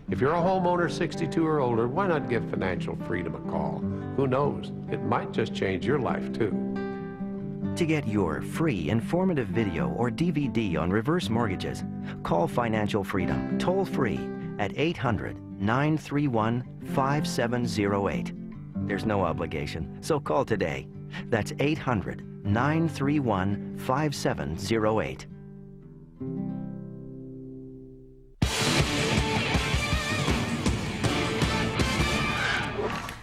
If you're a homeowner 62 or older, why not give Financial Freedom a call? Who knows? It might just change your life, too. To get your free informative video or DVD on reverse mortgages, call Financial Freedom toll-free at 800-931-5708. There's no obligation, so call today. That's 800-931-5708.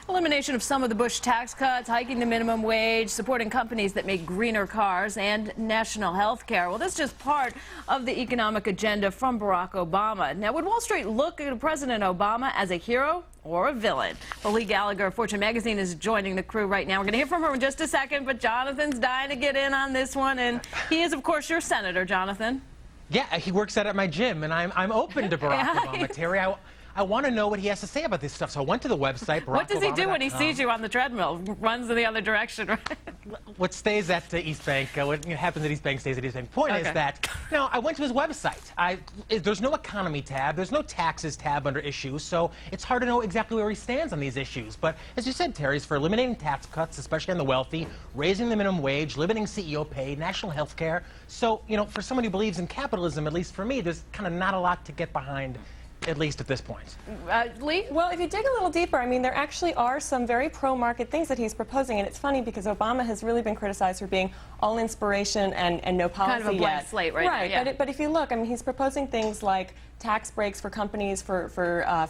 Elimination of some of the Bush tax cuts, hiking the minimum wage, supporting companies that make greener cars, and national health care. Well, this is just part of the economic agenda from Barack Obama. Now, would Wall Street look at President Obama as a hero or a villain? Well, Lee Gallagher of Fortune magazine is joining the crew right now. We're going to hear from her in just a second, but Jonathan's dying to get in on this one, and he is, of course, your senator, Jonathan. Yeah, he works out at my gym, and I'm open to Barack Obama, Terry. I want to know what he has to say about this stuff, so I went to the website, What does he do when he sees you on the treadmill? Runs in the other direction, right? What stays at East Bank, what happens at East Bank stays at East Bank. Point is that, I went to his website. There's no economy tab, there's no taxes tab under issues, so it's hard to know exactly where he stands on these issues. But as you said, Terry, it's for eliminating tax cuts, especially on the wealthy, raising the minimum wage, limiting CEO pay, national health care. So, for someone who believes in capitalism, at least for me, there's kind of not a lot to get behind, at least at this point. Lee? Well, if you dig a little deeper, I mean, there actually are some very pro-market things that he's proposing, and it's funny because Obama has really been criticized for being all inspiration and no policy kind of a blank slate right now, yeah. But if you look, I mean, he's proposing things like tax breaks for companies for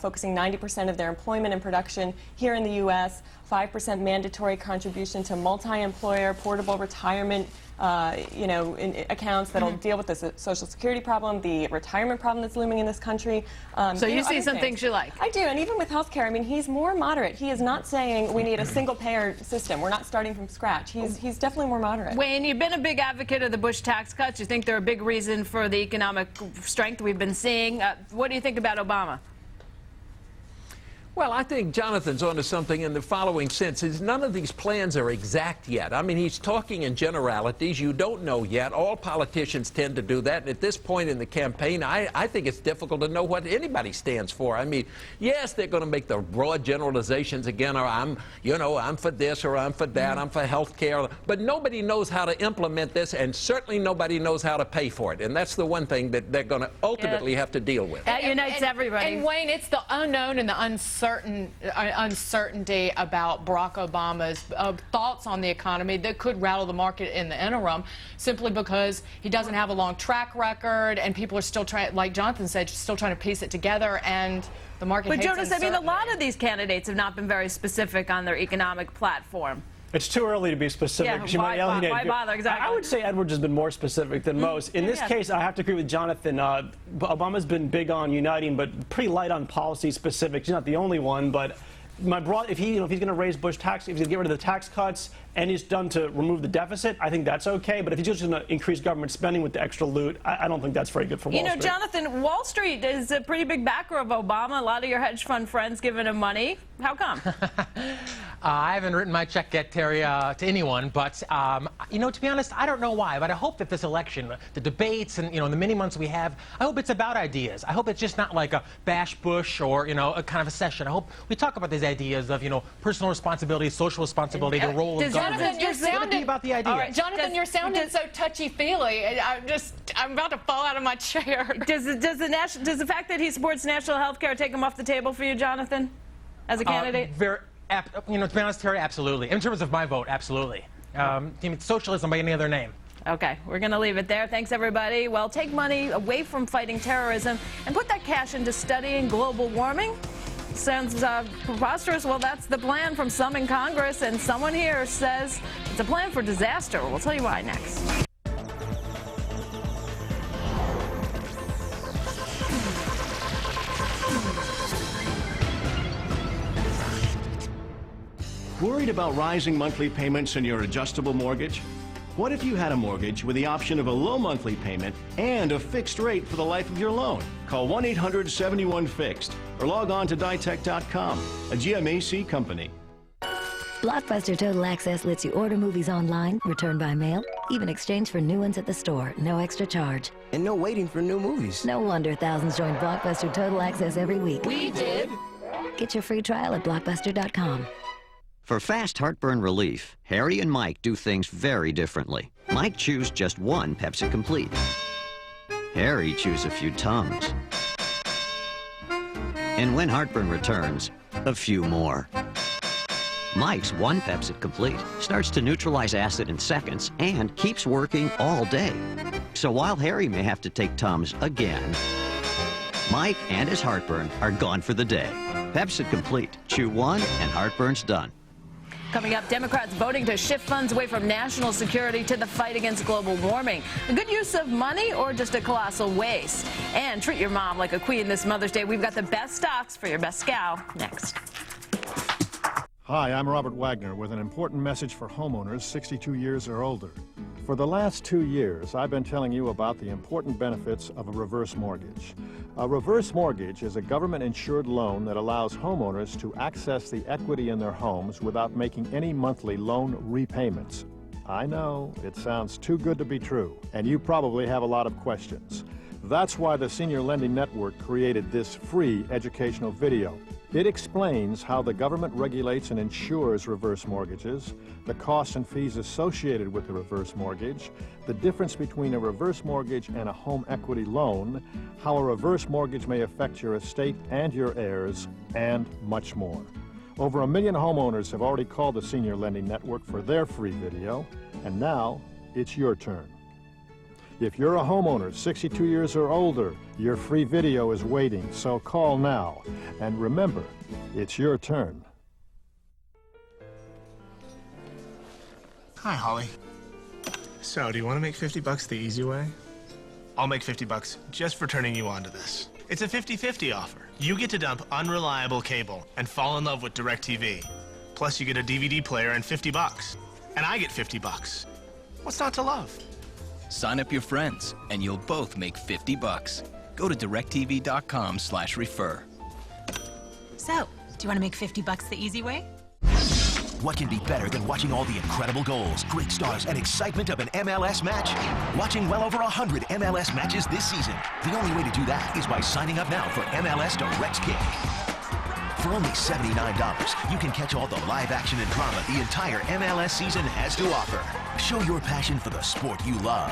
focusing 90% of their employment and production here in the U.S., 5% mandatory contribution to multi-employer portable retirement accounts that'll deal with the Social Security problem, the retirement problem that's looming in this country. So you see some things you like? I do, and even with health care, I mean, he's more moderate. He is not saying we need a single-payer system. We're not starting from scratch. He's definitely more moderate. Wayne, you've been a big advocate of the Bush tax cuts. You think they're a big reason for the economic strength we've been seeing. What do you think about Obama? Well, I think Jonathan's onto something in the following sense. Is none of these plans are exact yet. I mean, he's talking in generalities. You don't know yet. All politicians tend to do that. And at this point in the campaign, I think it's difficult to know what anybody stands for. I mean, yes, they're going to make the broad generalizations again, or I'm for this, or I'm for that, I'm for health care. But nobody knows how to implement this, and certainly nobody knows how to pay for it. And that's the one thing that they're going to ultimately have to deal with. That unites everybody. And Wayne, it's the unknown and the uncertainty about Barack Obama's thoughts on the economy that could rattle the market in the interim, simply because he doesn't have a long track record, and people are still trying, like Jonathan said, still trying to piece it together, and the market hates Jonas, I mean, a uncertainty. lot of these candidates have not been very specific on their economic platform. It's too early to be specific. Yeah, why bother? Exactly. I would say Edwards has been more specific than most. In this case, I have to agree with Jonathan. Obama's been big on uniting, but pretty light on policy specifics. He's not the only one, but if he's going to raise Bush tax, if he's going to get rid of the tax cuts, and he's done to remove the deficit, I think that's okay. But if he's just going to increase government spending with the extra loot, I don't think that's very good for Wall Street. Jonathan, Wall Street is a pretty big backer of Obama. A lot of your hedge fund friends giving him money. How come? I haven't written my check yet, Terry, to anyone, but, to be honest, I don't know why, but I hope that this election, the debates and, the many months we have, I hope it's about ideas. I hope it's just not like a bash Bush or, a kind of a session. I hope we talk about these ideas of, personal responsibility, social responsibility, the role of government. Jonathan, you're sounding about the idea. All right, Jonathan, you're sounding so touchy-feely. I'm about to fall out of my chair. Does the fact that he supports national health care take him off the table for you, Jonathan, as a candidate? To be honest, Terry, absolutely. In terms of my vote, absolutely. Socialism by any other name. Okay, we're going to leave it there. Thanks, everybody. Well, take money away from fighting terrorism and put that cash into studying global warming. Sounds preposterous. Well, that's the plan from some in Congress, and someone here says it's a plan for disaster. We'll tell you why next. Worried about rising monthly payments in your adjustable mortgage? What if you had a mortgage with the option of a low monthly payment and a fixed rate for the life of your loan? Call 1-800-71-FIXED or log on to ditech.com, a GMAC company. Blockbuster Total Access lets you order movies online, return by mail, even exchange for new ones at the store, no extra charge. And no waiting for new movies. No wonder thousands join Blockbuster Total Access every week. We did. Get your free trial at blockbuster.com. For fast heartburn relief, Harry and Mike do things very differently. Mike chews just one Pepsi Complete. Harry chews a few Tums. And when heartburn returns, a few more. Mike's one Pepsi Complete starts to neutralize acid in seconds and keeps working all day. So while Harry may have to take Tums again, Mike and his heartburn are gone for the day. Pepsi Complete. Chew one and heartburn's done. Coming up, Democrats voting to shift funds away from national security to the fight against global warming. A good use of money or just a colossal waste? And treat your mom like a queen this Mother's Day. We've got the best stocks for your best gal next. Hi, I'm Robert Wagner with an important message for homeowners 62 years or older. For the last 2 years, I've been telling you about the important benefits of a reverse mortgage. A reverse mortgage is a government-insured loan that allows homeowners to access the equity in their homes without making any monthly loan repayments. I know, it sounds too good to be true, and you probably have a lot of questions. That's why the Senior Lending Network created this free educational video. It explains how the government regulates and insures reverse mortgages, the costs and fees associated with the reverse mortgage, the difference between a reverse mortgage and a home equity loan, how a reverse mortgage may affect your estate and your heirs, and much more. Over 1 million homeowners have already called the Senior Lending Network for their free video, and now it's your turn. If you're a homeowner 62 years or older, your free video is waiting, so call now. And remember, it's your turn. Hi, Holly. So, do you want to make 50 bucks the easy way? I'll make 50 bucks just for turning you on to this. It's a 50-50 offer. You get to dump unreliable cable and fall in love with DirecTV. Plus, you get a DVD player and 50 bucks. And I get 50 bucks. What's not to love? Sign up your friends, and you'll both make 50 bucks. Go to directv.com/refer. So, do you want to make 50 bucks the easy way? What can be better than watching all the incredible goals, great stars, and excitement of an MLS match? Watching well over 100 MLS matches this season. The only way to do that is by signing up now for MLS Direct Kick. For only $79, you can catch all the live action and drama the entire MLS season has to offer. Show your passion for the sport you love.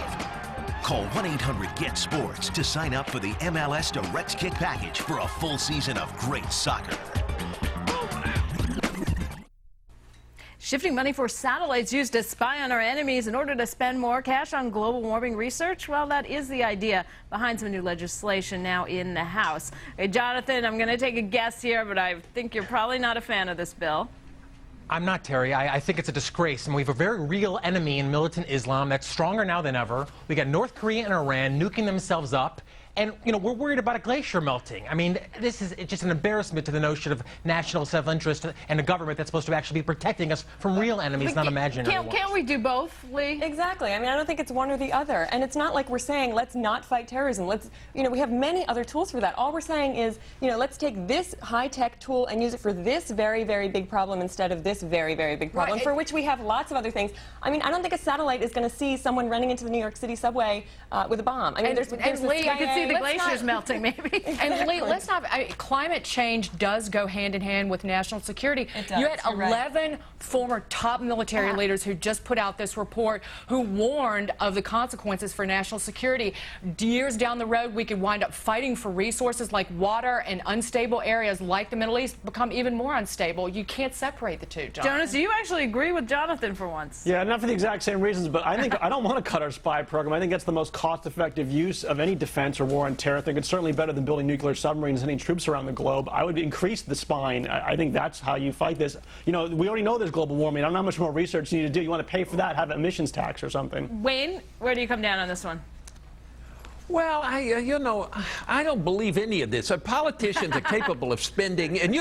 Call 1-800-GET-SPORTS to sign up for the MLS Direct Kick package for a full season of great soccer. Shifting money for satellites used to spy on our enemies in order to spend more cash on global warming research? Well, that is the idea behind some new legislation now in the House. Hey, Jonathan, I'm going to take a guess here, but I think you're probably not a fan of this bill. I'm not, Terry. I think it's a disgrace. And we have a very real enemy in militant Islam that's stronger now than ever. We got North Korea and Iran nuking themselves up. And, you know, we're worried about a glacier melting. I mean, this is just an embarrassment to the notion of national self-interest and a government that's supposed to actually be protecting us from real enemies, not imaginary ones. Can't we do both, Lee? Exactly. I mean, I don't think it's one or the other. And it's not like we're saying, let's not fight terrorism. Let's, you know, we have many other tools for that. All we're saying is, you know, let's take this high-tech tool and use it for this very, very big problem instead of this very, very big problem, for which we have lots of other things. I mean, I don't think a satellite is going to see someone running into the New York City subway with a bomb. I mean, there's Lee, I could see the glaciers melting, maybe. And Lee, let's not. Climate change does go hand in hand with national security. It does. You had 11 former top military leaders who just put out this report who warned of the consequences for national security. Years down the road, we could wind up fighting for resources like water, and unstable areas like the Middle East become even more unstable. You can't separate the two, Jonathan. Jonas, do you actually agree with Jonathan for once? Yeah, not for the exact same reasons, but I think I don't want to cut our spy program. I think that's the most cost-effective use of any defense or war on terror. I think it's certainly better than building nuclear submarines and sending troops around the globe. I would increase the spying. I think that's how you fight this. You know, we already know there's global warming. I don't know how much more research you need to do. You want to pay for that, have an emissions tax or something. Wayne, where do you come down on this one? Well, I don't believe any of this. Politicians are capable of spending, and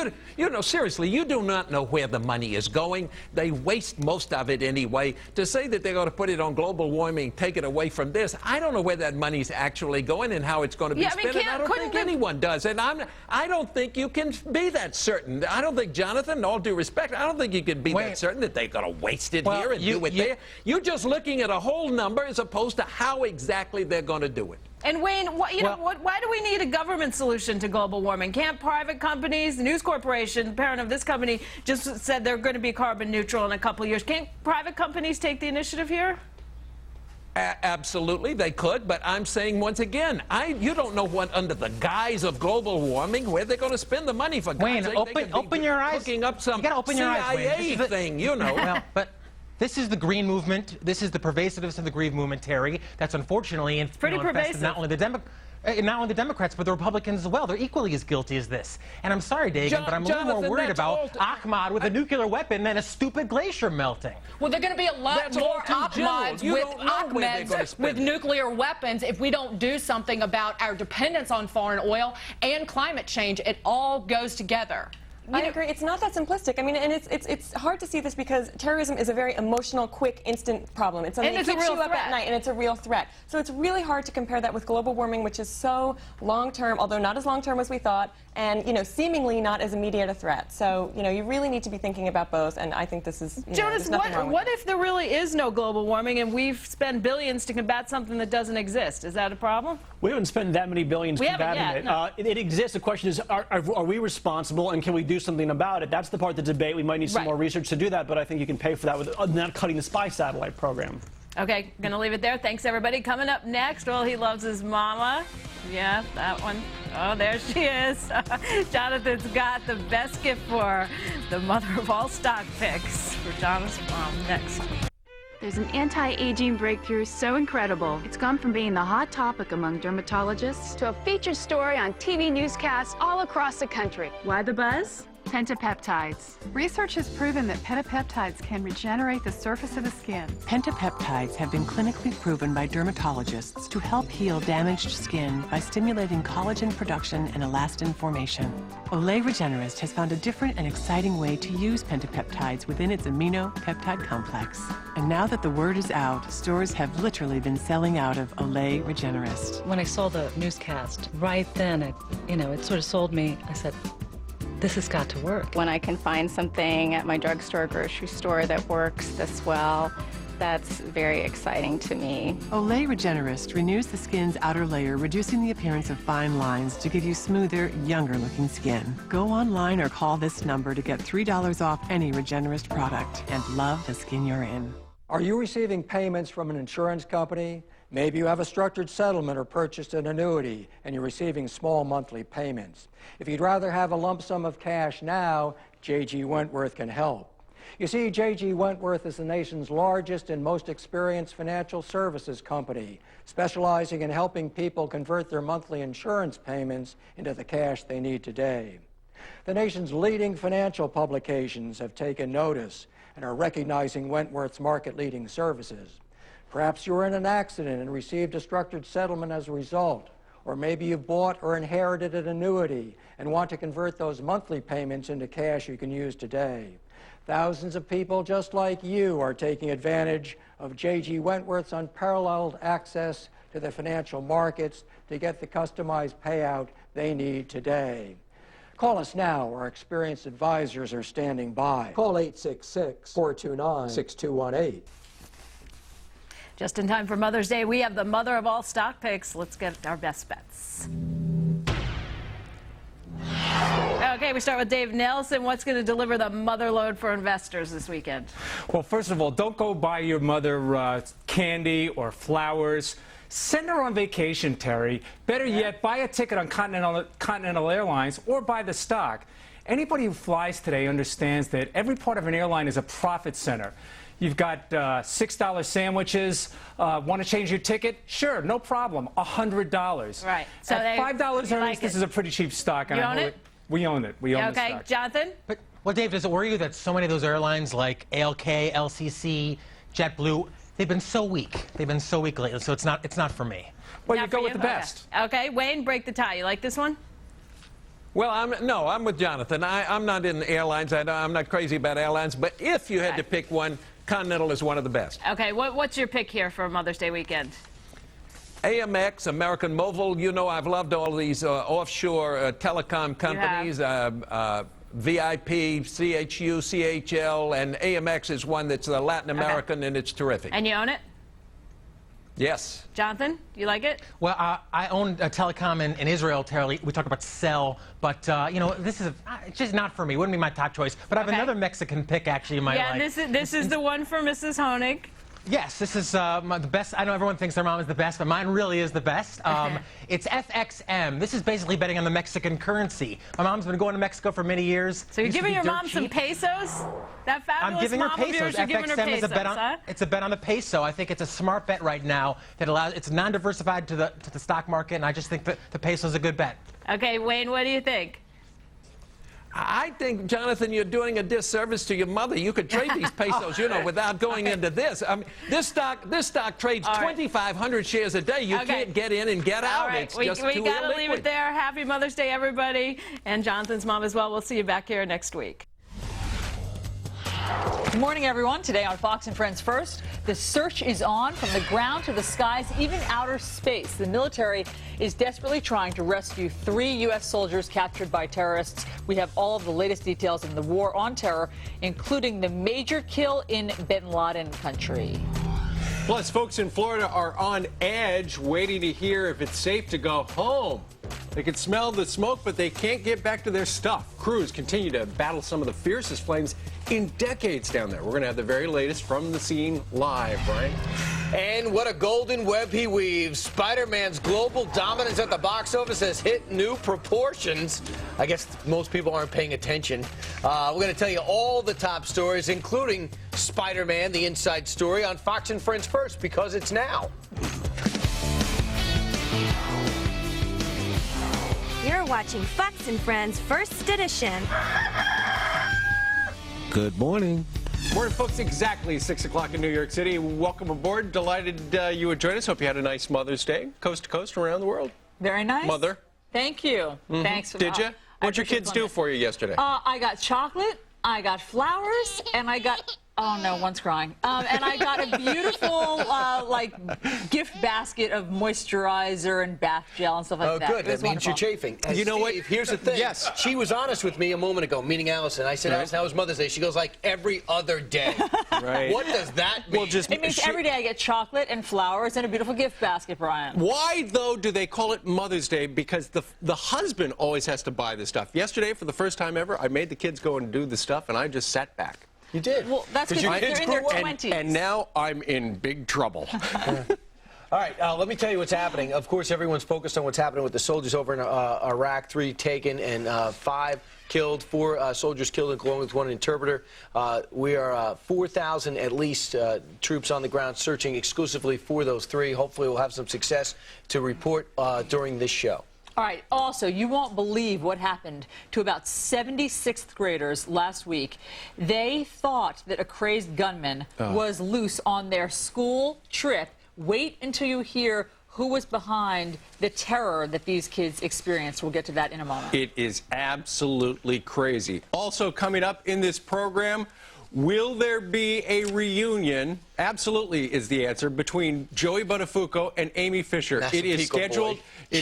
seriously, you do not know where the money is going. They waste most of it anyway. To say that they're going to put it on global warming, take it away from this, I don't know where that money's actually going and how it's going to be spent. I don't think anyone does, and I don't think you can be that certain. I don't think, Jonathan, all due respect, I don't think you can be that certain that they're going to waste it here and do it there. You're just looking at a whole number as opposed to how exactly they're going to do it. And Wayne, why do we need a government solution to global warming? Can't private companies, the News Corporation, the parent of this company, just said they're going to be carbon neutral in a couple of years. Can't private companies take the initiative here? Absolutely, they could, but I'm saying once again, you don't know what under the guise of global warming where they're going to spend the money for. Wayne, open your eyes. Cooking up some you gotta open your eyes, CIA thing, you know. Well, but this is the green movement. This is the pervasiveness of the green movement, Terry. That's unfortunately pretty pervasive. Not only the Democrats, but the Republicans as well. They're equally as guilty as this. And I'm sorry, Dagan, but I'm a little more worried about Ahmad with a nuclear weapon than a stupid glacier melting. Well, there are going to be a lot more Ahmads with nuclear weapons if we don't do something about our dependence on foreign oil and climate change. It all goes together. I agree. It's not that simplistic. I mean, and it's hard to see this because terrorism is a very emotional, quick, instant problem. It's something that keeps you up at night, and it's a real threat. So it's really hard to compare that with global warming, which is so long-term, although not as long-term as we thought, and seemingly not as immediate a threat. So you really need to be thinking about both, and I think this is. Jonas, what if there really is no global warming and we've spent billions to combat something that doesn't exist? Is that a problem? We haven't spent that many billions combating it. No. It exists. The question is, are we responsible, and can we do something about it? That's the part of the debate. We might need some more research to do that, but I think you can pay for that with not cutting the spy satellite program. Okay, going to leave it there. Thanks, everybody. Coming up next, well, he loves his mama. Yeah, that one. Oh, there she is. Jonathan's got the best gift for her, the mother of all stock picks for Jonathan's mom. Next. There's an anti-aging breakthrough so incredible. It's gone from being the hot topic among dermatologists to a featured story on TV newscasts all across the country. Why the buzz? Pentapeptides. Research has proven that pentapeptides can regenerate the surface of the skin. Pentapeptides have been clinically proven by dermatologists to help heal damaged skin by stimulating collagen production and elastin formation. Olay Regenerist has found a different and exciting way to use pentapeptides within its amino peptide complex. And now that the word is out, stores have literally been selling out of Olay Regenerist. When I saw the newscast, right then, it sort of sold me. I said, this has got to work. When I can find something at my drugstore or grocery store that works this well, that's very exciting to me. Olay Regenerist renews the skin's outer layer, reducing the appearance of fine lines to give you smoother, younger-looking skin. Go online or call this number to get $3 off any Regenerist product and love the skin you're in. Are you receiving payments from an insurance company? Maybe you have a structured settlement or purchased an annuity and you're receiving small monthly payments. If you'd rather have a lump sum of cash now, J.G. Wentworth can help. You see, J.G. Wentworth is the nation's largest and most experienced financial services company, specializing in helping people convert their monthly insurance payments into the cash they need today. The nation's leading financial publications have taken notice and are recognizing Wentworth's market-leading services. Perhaps you were in an accident and received a structured settlement as a result. Or maybe you bought or inherited an annuity and want to convert those monthly payments into cash you can use today. Thousands of people just like you are taking advantage of J.G. Wentworth's unparalleled access to the financial markets to get the customized payout they need today. Call us now. Our experienced advisors are standing by. Call 866-429-6218. Just in time for Mother's Day, we have the mother of all stock picks. Let's get our best bets. Okay, we start with Dave Nelson. What's going to deliver the mother load for investors this weekend? Well, first of all, don't go buy your mother candy or flowers. Send her on vacation, Terry. Better yet, buy a ticket on Continental Airlines or buy the stock. Anybody who flies today understands that every part of an airline is a profit center. You've got $6 sandwiches. Want to change your ticket? Sure, no problem. $100. Right. So at $5 earnings, this is a pretty cheap stock. You own it? We own it. We own the stock. Okay, Jonathan? Well, Dave, does it worry you that so many of those airlines like ALK, LCC, JetBlue, they've been so weak. They've been so weak lately, so it's not for me. Well, Not you go for with the best. Okay, Wayne, break the tie. You like this one? Well, I'm with Jonathan. I'm not in airlines. I'm not crazy about airlines. But if you had to pick one, Continental is one of the best. Okay, what's your pick here for Mother's Day weekend? AMX, American Mobile. You know I've loved all these offshore telecom companies. VIP, CHU, CHL, and AMX is one that's Latin American, and it's terrific. And you own it? Yes. Jonathan, you like it? Well, I own a telecom in Israel, Terry. We talk about Cell, but, you know, this is it's just not for me. Wouldn't be my top choice. But I have another Mexican pick, actually, in my life. Yeah, this is the one for Mrs. Honig. Yes, this is the best. I know everyone thinks their mom is the best, but mine really is the best. It's FXM. This is basically betting on the Mexican currency. My mom's been going to Mexico for many years. So you're giving your mom some pesos? That fabulous I'm giving her mom of yours, pesos. you're giving her FXM pesos, is a bet on huh? it's a bet on the peso. I think it's a smart bet right now that allows it's non-diversified to the stock market, and I just think that the peso is a good bet. Okay, Wayne, what do you think? I think, Jonathan, you're doing a disservice to your mother. You could trade these pesos, you know, without going into this. I mean, this stock trades 2,500 shares a day. You can't get in and get out. Right. It's we just got too to illiquid. leave it there. Happy Mother's Day, everybody. And Jonathan's mom as well. We'll see you back here next week. Good morning, everyone. Today on Fox and Friends First, the search is on from the ground to the skies, even outer space. The military is desperately trying to rescue 3 U.S. soldiers captured by terrorists. We have all of the latest details in the war on terror, including the major kill in bin Laden country. Plus, folks in Florida are on edge, waiting to hear if it's safe to go home. They can smell the smoke, but they can't get back to their stuff. Crews continue to battle some of the fiercest flames in decades down there. We're going to have the very latest from the scene live, Brian. And what a golden web he weaves. Spider-Man's global dominance at the box office has hit new proportions. I guess most people aren't paying attention. We're going to tell you all the top stories, including Spider-Man, the inside story, on Fox and Friends First, because it's now. You're watching Fox and Friends First Edition. Good morning. Morning, folks. Exactly 6 o'clock in New York City. Welcome aboard. Delighted you would join us. Hope you had a nice Mother's Day, coast to coast around the world. Very nice. Mother. Thank you. Thanks. Did you? What'd your kids do for you yesterday? I got chocolate, I got flowers, and I got... Oh, no, one's crying. And I got a beautiful, gift basket of moisturizer and bath gel and stuff like that. Oh, good. That means you're chafing. You know what? Here's the thing. Yes. She was honest with me a moment ago, meaning Allison. I said, Allison, how was Mother's Day? She goes, like, every other day. Right. What does that mean? It means every day I get chocolate and flowers and a beautiful gift basket, Brian. Why, though, do they call it Mother's Day? Because the husband always has to buy this stuff. Yesterday, for the first time ever, I made the kids go and do the stuff, and I just sat back. You did. Well, that's because they're in their 20s. And now I'm in big trouble. All right, let me tell you what's happening. Of course, everyone's focused on what's happening with the soldiers over in Iraq. 3 taken and 5 killed. 4 soldiers killed, along with 1 interpreter. We are 4,000 at least troops on the ground searching exclusively for those 3. Hopefully, we'll have some success to report during this show. All right. Also, you won't believe what happened to about 70 6th graders last week. They thought that a crazed gunman was loose on their school trip. Wait until you hear who was behind the terror that these kids experienced. We'll get to that in a moment. It is absolutely crazy. Also coming up in this program, will there be a reunion? Absolutely is the answer, between Joey Buttafuoco and Amy Fisher. That's It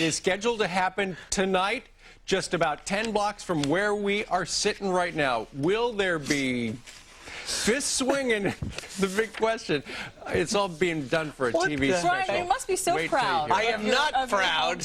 is scheduled to happen tonight, just about 10 blocks from where we are sitting right now. Will there be fist swinging? The big question. It's all being done for a TV special. Brian, you must be so proud. I am not proud.